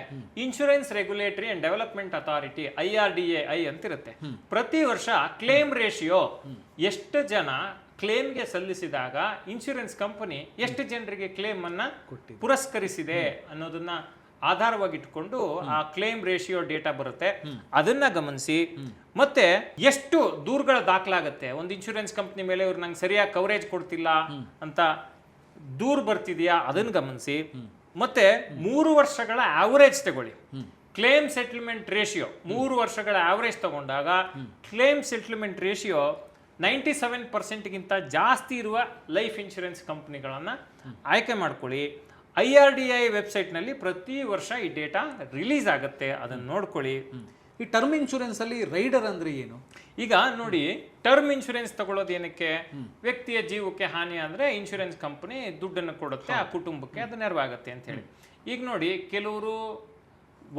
insurance regulatory and development authority IRDAI ಅಂತಿರುತ್ತೆ. ಪ್ರತಿ ವರ್ಷ ಕ್ಲೇಮ್ ರೇಷಿಯೋ, ಎಷ್ಟು ಜನ ಕ್ಲೇಮ್ಗೆ ಸಲ್ಲಿಸಿದಾಗ ಇನ್ಶೂರೆನ್ಸ್ ಕಂಪನಿ ಎಷ್ಟು ಜನರಿಗೆ ಕ್ಲೇಮ್ ಅನ್ನ ಪುರಸ್ಕರಿಸಿದೆ ಅನ್ನೋದನ್ನ ಆಧಾರವಾಗಿ ಇಟ್ಕೊಂಡು ಆ ಕ್ಲೇಮ್ ರೇಷಿಯೋ ಡೇಟಾ ಬರುತ್ತೆ, ಅದನ್ನ ಗಮನಿಸಿ. ಮತ್ತೆ ಎಷ್ಟು ದೂರುಗಳ ದಾಖಲಾಗತ್ತೆ, ಒಂದು ಇನ್ಶೂರೆನ್ಸ್ ಕಂಪ್ನಿ ಮೇಲೆ ಇವ್ರು ನಂಗೆ ಸರಿಯಾಗಿ ಕವರೇಜ್ ಕೊಡ್ತಿಲ್ಲ ಅಂತ ದೂರು ಬರ್ತಿದ್ಯಾ ಅದನ್ನ ಗಮನಿಸಿ. ಮತ್ತೆ 3 ವರ್ಷಗಳ ಆವರೇಜ್ ತಗೊಳ್ಳಿ. ಕ್ಲೇಮ್ ಸೆಟಲ್ಮೆಂಟ್ ರೇಷಿಯೋ 3 ವರ್ಷಗಳ ಆವರೇಜ್ ತಗೊಂಡಾಗ ಕ್ಲೇಮ್ ಸೆಟಲ್ಮೆಂಟ್ ರೇಷಿಯೋ 97% ಜಾಸ್ತಿ ಇರುವ ಲೈಫ್ ಇನ್ಶೂರೆನ್ಸ್ ಕಂಪ್ನಿಗಳನ್ನು ಆಯ್ಕೆ ಮಾಡ್ಕೊಳ್ಳಿ. IRDAI ವೆಬ್ಸೈಟ್ನಲ್ಲಿ ಪ್ರತಿ ವರ್ಷ ಈ ಡೇಟಾ ರಿಲೀಸ್ ಆಗುತ್ತೆ, ಅದನ್ನು ನೋಡ್ಕೊಳ್ಳಿ. ಈ ಟರ್ಮ್ ಇನ್ಶೂರೆನ್ಸ್ ಅಲ್ಲಿ ರೈಡರ್ ಅಂದ್ರೆ ಏನು? ಈಗ ನೋಡಿ, ಟರ್ಮ್ ಇನ್ಶೂರೆನ್ಸ್ ತಗೊಳ್ಳೋದು ಏನಕ್ಕೆ? ವ್ಯಕ್ತಿಯ ಜೀವಕ್ಕೆ ಹಾನಿ ಅಂದ್ರೆ ಇನ್ಶೂರೆನ್ಸ್ ಕಂಪನಿ ದುಡ್ಡನ್ನು ಕೊಡುತ್ತೆ ಆ ಕುಟುಂಬಕ್ಕೆ, ಅದು ನೆರವಾಗುತ್ತೆ ಅಂತ ಹೇಳಿ. ಈಗ ನೋಡಿ, ಕೆಲವರು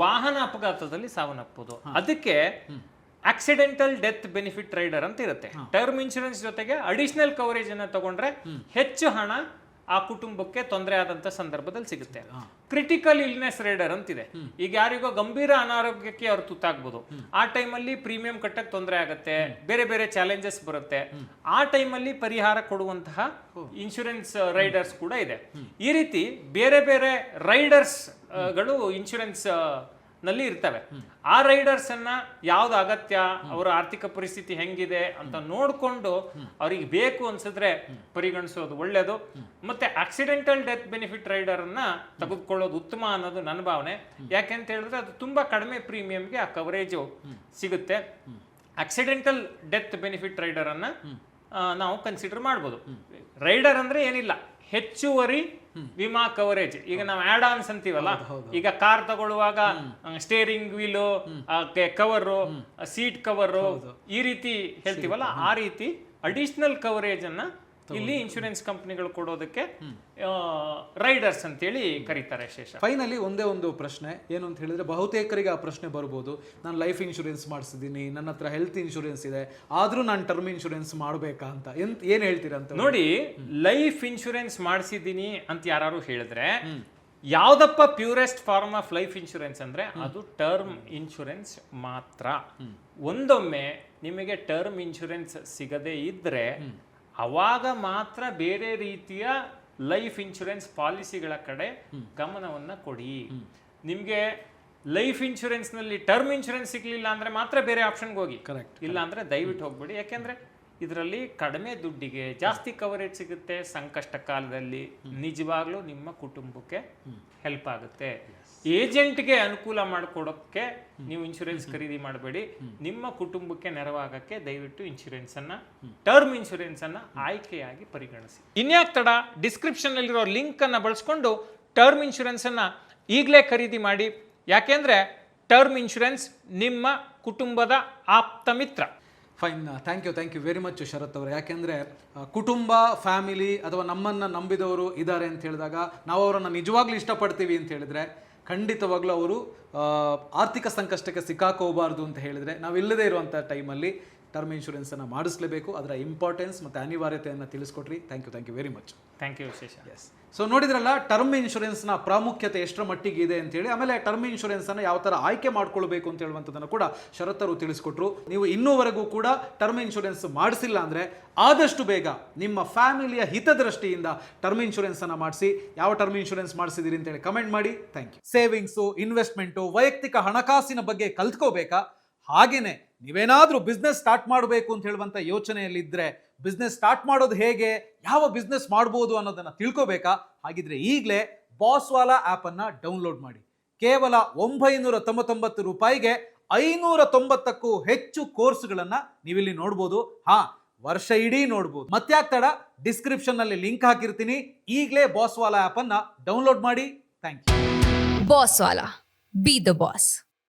ವಾಹನ ಅಪಘಾತದಲ್ಲಿ ಸಾವನ್ನಪ್ಪೋದು, ಅದಕ್ಕೆ ಆಕ್ಸಿಡೆಂಟಲ್ ಡೆತ್ ಬೆನಿಫಿಟ್ ರೈಡರ್ ಅಂತ ಇರುತ್ತೆ. ಟರ್ಮ್ ಇನ್ಶೂರೆನ್ಸ್ ಜೊತೆಗೆ ಅಡಿಷನಲ್ ಕವರೇಜ್ ಅನ್ನು ತಗೊಂಡ್ರೆ ಹೆಚ್ಚು ಹಣ ಆ ಕುಟುಂಬಕ್ಕೆ ತೊಂದರೆ ಆದಂತ ಸಂದರ್ಭದಲ್ಲಿ ಸಿಗುತ್ತೆ. ಕ್ರಿಟಿಕಲ್ ಇಲ್ನೆಸ್ ರೈಡರ್ ಅಂತಿದೆ. ಈಗ ಯಾರಿಗೋ ಗಂಭೀರ ಅನಾರೋಗ್ಯಕ್ಕೆ ಅವ್ರು ತುತ್ತಾಗ್ಬೋದು, ಆ ಟೈಮಲ್ಲಿ ಪ್ರೀಮಿಯಂ ಕಟ್ಟಕ್ಕೆ ತೊಂದರೆ ಆಗುತ್ತೆ, ಬೇರೆ ಬೇರೆ ಚಾಲೆಂಜಸ್ ಬರುತ್ತೆ, ಆ ಟೈಮಲ್ಲಿ ಪರಿಹಾರ ಕೊಡುವಂತಹ ಇನ್ಶೂರೆನ್ಸ್ ರೈಡರ್ಸ್ ಕೂಡ ಇದೆ. ಈ ರೀತಿ ಬೇರೆ ಬೇರೆ ರೈಡರ್ಸ್ ಗಳು ಇನ್ಶೂರೆನ್ಸ್ ನಲ್ಲಿ ಇರ್ತವೆ. ಆ ರೈಡರ್ಸ್ ಅನ್ನ ಯಾವ್ದು ಅಗತ್ಯ, ಅವರ ಆರ್ಥಿಕ ಪರಿಸ್ಥಿತಿ ಹೆಂಗಿದೆ ಅಂತ ನೋಡ್ಕೊಂಡು ಅವ್ರಿಗೆ ಬೇಕು ಅನ್ಸಿದ್ರೆ ಪರಿಗಣಿಸೋದು ಒಳ್ಳೇದು. ಮತ್ತೆ ಆಕ್ಸಿಡೆಂಟಲ್ ಡೆತ್ ಬೆನಿಫಿಟ್ ರೈಡರ್ ಅನ್ನ ತೆಗೆದುಕೊಳ್ಳೋದು ಉತ್ತಮ ಅನ್ನೋದು ನನ್ನ ಭಾವನೆ. ಯಾಕೆಂತ ಹೇಳಿದ್ರೆ ಅದು ತುಂಬಾ ಕಡಿಮೆ ಪ್ರೀಮಿಯಂಗೆ ಆ ಕವರೇಜು ಸಿಗುತ್ತೆ. ಆಕ್ಸಿಡೆಂಟಲ್ ಡೆತ್ ಬೆನಿಫಿಟ್ ರೈಡರ್ ಅನ್ನ ನಾವು ಕನ್ಸಿಡರ್ ಮಾಡ್ಬೋದು. ರೈಡರ್ ಅಂದ್ರೆ ಏನಿಲ್ಲ, ಹೆಚ್ಚುವರಿ ವಿಮಾ ಕವರೇಜ್. ಈಗ ನಾವು ಆಡ್ ಆನ್ಸ್ ಅಂತೀವಲ್ಲ, ಈಗ ಕಾರ್ ತಗೊಳ್ಳುವಾಗ steering wheel, cover, seat cover, ಈ ರೀತಿ ಹೇಳ್ತೀವಲ್ಲ, ಆ ರೀತಿ ಅಡಿಷನಲ್ ಕವರೇಜ್ ಅನ್ನ ಇಲ್ಲಿ ಇನ್ಶೂರೆನ್ಸ್ ಕಂಪನಿಗಳು ಕೊಡೋದಕ್ಕೆ ರೈಡರ್ಸ್ ಅಂತೇಳಿ ಕರೀತಾರೆ. ಶೇಷ, ಫೈನಲಿ ಒಂದೇ ಒಂದು ಪ್ರಶ್ನೆ ಏನು ಅಂತ ಹೇಳಿದ್ರೆ, ಬಹುತೇಕರಿಗೆ ಆ ಪ್ರಶ್ನೆ ಬರ್ಬೋದು, ನಾನು ಲೈಫ್ ಇನ್ಶೂರೆನ್ಸ್ ಮಾಡಿಸಿದ್ದೀನಿ, ನನ್ನ ಹತ್ರ ಹೆಲ್ತ್ ಇನ್ಶೂರೆನ್ಸ್ ಇದೆ, ಆದ್ರೂ ನಾನು ಟರ್ಮ್ ಇನ್ಶೂರೆನ್ಸ್ ಮಾಡಬೇಕಾ ಅಂತ ಏನ್ ಹೇಳ್ತೀರಾ ಅಂತ. ನೋಡಿ, ಲೈಫ್ ಇನ್ಶೂರೆನ್ಸ್ ಮಾಡಿಸಿದ್ದೀನಿ ಅಂತ ಯಾರು ಹೇಳಿದ್ರೆ, ಯಾವ್ದಪ್ಪ purest form of life insurance ಅಂದ್ರೆ ಅದು ಟರ್ಮ್ ಇನ್ಶೂರೆನ್ಸ್ ಮಾತ್ರ. ಒಂದೊಮ್ಮೆ ನಿಮಗೆ ಟರ್ಮ್ ಇನ್ಶೂರೆನ್ಸ್ ಸಿಗದೇ ಇದ್ರೆ ಅವಾಗ ಮಾತ್ರ ಬೇರೆ ರೀತಿಯ ಲೈಫ್ ಇನ್ಶೂರೆನ್ಸ್ ಪಾಲಿಸಿಗಳ ಕಡೆ ಗಮನವನ್ನ ಕೊಡಿ. ನಿಮ್ಗೆ ಲೈಫ್ ಇನ್ಶೂರೆನ್ಸ್ ನಲ್ಲಿ ಟರ್ಮ್ ಇನ್ಶೂರೆನ್ಸ್ ಸಿಗ್ಲಿಲ್ಲ ಅಂದ್ರೆ ಮಾತ್ರ ಬೇರೆ ಆಪ್ಷನ್ಗೆ ಹೋಗಿ, ಇಲ್ಲ ಅಂದ್ರೆ ದಯವಿಟ್ಟು ಹೋಗ್ಬೇಡಿ. ಯಾಕೆಂದ್ರೆ ಇದರಲ್ಲಿ ಕಡಿಮೆ ದುಡ್ಡಿಗೆ ಜಾಸ್ತಿ ಕವರೇಜ್ ಸಿಗುತ್ತೆ. ಸಂಕಷ್ಟ ಕಾಲದಲ್ಲಿ ನಿಜವಾಗ್ಲೂ ನಿಮ್ಮ ಕುಟುಂಬಕ್ಕೆ ಹೆಲ್ಪ್ ಆಗುತ್ತೆ. ಏಜೆಂಟ್ಗೆ ಅನುಕೂಲ ಮಾಡಿಕೊಡೋಕ್ಕೆ ನೀವು ಇನ್ಶೂರೆನ್ಸ್ ಖರೀದಿ ಮಾಡಬೇಡಿ. ನಿಮ್ಮ ಕುಟುಂಬಕ್ಕೆ ನೆರವಾಗಕ್ಕೆ ದಯವಿಟ್ಟು ಇನ್ಶೂರೆನ್ಸ್ ಅನ್ನ, ಟರ್ಮ್ ಇನ್ಶೂರೆನ್ಸ್ ಅನ್ನ ಆಯ್ಕೆಯಾಗಿ ಪರಿಗಣಿಸಿ. ಇನ್ಯಾಕ್ ತಡ, ಡಿಸ್ಕ್ರಿಪ್ಷನ್ ನಲ್ಲಿರೋ ಲಿಂಕ್ ಅನ್ನ ಬಳಸ್ಕೊಂಡು ಟರ್ಮ್ ಇನ್ಶೂರೆನ್ಸ್ ಅನ್ನ ಈಗಲೇ ಖರೀದಿ ಮಾಡಿ. ಯಾಕೆಂದ್ರೆ ಟರ್ಮ್ ಇನ್ಶೂರೆನ್ಸ್ ನಿಮ್ಮ ಕುಟುಂಬದ ಆಪ್ತ ಮಿತ್ರ. Fine, thank you very much Sharath ಅವರು. ಯಾಕೆಂದರೆ ಕುಟುಂಬ, ಫ್ಯಾಮಿಲಿ ಅಥವಾ ನಮ್ಮನ್ನು ನಂಬಿದವರು ಇದ್ದಾರೆ ಅಂತ ಹೇಳಿದಾಗ ನಾವು ಅವರನ್ನು ನಿಜವಾಗ್ಲೂ ಇಷ್ಟಪಡ್ತೀವಿ ಅಂತ ಹೇಳಿದರೆ, ಖಂಡಿತವಾಗ್ಲೂ ಅವರು ಆರ್ಥಿಕ ಸಂಕಷ್ಟಕ್ಕೆ ಸಿಕ್ಕಾಕೋಬಾರ್ದು ಅಂತ ಹೇಳಿದರೆ, ನಾವಿಲ್ಲದೇ ಇರುವಂಥ ಟೈಮಲ್ಲಿ ಟರ್ಮ್ ಇನ್ಶೂರೆನ್ಸನ್ನು ಮಾಡಿಸ್ಲೇಬೇಕು. ಅದರ ಇಂಪಾರ್ಟೆನ್ಸ್ ಮತ್ತು ಅನಿವಾರ್ಯತೆಯನ್ನು ತಿಳಿಸ್ಕೊಟ್ರಿ. Thank you very much. Thank you Vishesh. Yes, so ನೋಡಿದ್ರಲ್ಲ ಟರ್ಮ್ ಇನ್ಶೂರೆನ್ಸ್ನ ಪ್ರಾಮುಖ್ಯತೆ ಎಷ್ಟರ ಮಟ್ಟಿಗೆ ಇದೆ ಅಂತೇಳಿ, ಆಮೇಲೆ ಟರ್ಮ್ ಇನ್ಶೂರೆನ್ಸನ್ನು ಯಾವ ಥರ ಆಯ್ಕೆ ಮಾಡ್ಕೊಳ್ಬೇಕು ಅಂತ ಹೇಳುವಂಥದ್ದನ್ನು ಕೂಡ ಶರತ್ತರು ತಿಳಿಸ್ಕೊಟ್ರು. ನೀವು ಇನ್ನೂವರೆಗೂ ಕೂಡ ಟರ್ಮ್ ಇನ್ಶೂರೆನ್ಸ್ ಮಾಡಿಸಿಲ್ಲ ಅಂದರೆ ಆದಷ್ಟು ಬೇಗ ನಿಮ್ಮ ಫ್ಯಾಮಿಲಿಯ ಹಿತದೃಷ್ಟಿಯಿಂದ ಟರ್ಮ್ ಇನ್ಶೂರೆನ್ಸನ್ನು ಮಾಡಿಸಿ. ಯಾವ ಟರ್ಮ್ ಇನ್ಶೂರೆನ್ಸ್ ಮಾಡಿಸಿದಿರಿ ಅಂತೇಳಿ ಕಮೆಂಟ್ ಮಾಡಿ. Thank you. ಸೇವಿಂಗ್ಸು, ಇನ್ವೆಸ್ಟ್ಮೆಂಟು, ವೈಯಕ್ತಿಕ ಹಣಕಾಸಿನ ಬಗ್ಗೆ ಕಲ್ತ್ಕೋಬೇಕಾ? ಹಾಗೇನೆ ನೀವೇನಾದ್ರೂ ಬಿಸ್ನೆಸ್ ಸ್ಟಾರ್ಟ್ ಮಾಡಬೇಕು ಅಂತ ಹೇಳುವಂತ ಯೋಚನೆಯಲ್ಲಿದ್ದರೆ, ಬಿಸ್ನೆಸ್ ಸ್ಟಾರ್ಟ್ ಮಾಡೋದು ಹೇಗೆ, ಯಾವ ಬಿಸ್ನೆಸ್ ಮಾಡ್ಬೋದು ಅನ್ನೋದನ್ನ ತಿಳ್ಕೋಬೇಕಾ? ಹಾಗಿದ್ರೆ ಈಗಲೇ ಬಾಸ್ವಾಲಾ ಆಪ್ ಅನ್ನ ಡೌನ್ಲೋಡ್ ಮಾಡಿ. ಕೇವಲ 999 ರೂಪಾಯಿಗೆ 590ಕ್ಕೂ ಹೆಚ್ಚು ಕೋರ್ಸ್ಗಳನ್ನ ನೀವಿಲ್ಲಿ ನೋಡ್ಬೋದು. ವರ್ಷ ಇಡೀ ನೋಡ್ಬೋದು. ಮತ್ತ್ಯಾಕ್ ತಡ, ಡಿಸ್ಕ್ರಿಪ್ಷನ್ ನಲ್ಲಿ ಲಿಂಕ್ ಹಾಕಿರ್ತೀನಿ. ಈಗಲೇ ಬಾಸ್ವಾಲಾ ಆಪ್ ಅನ್ನ ಡೌನ್ಲೋಡ್ ಮಾಡಿ. Thank you. Bosswala, be the boss.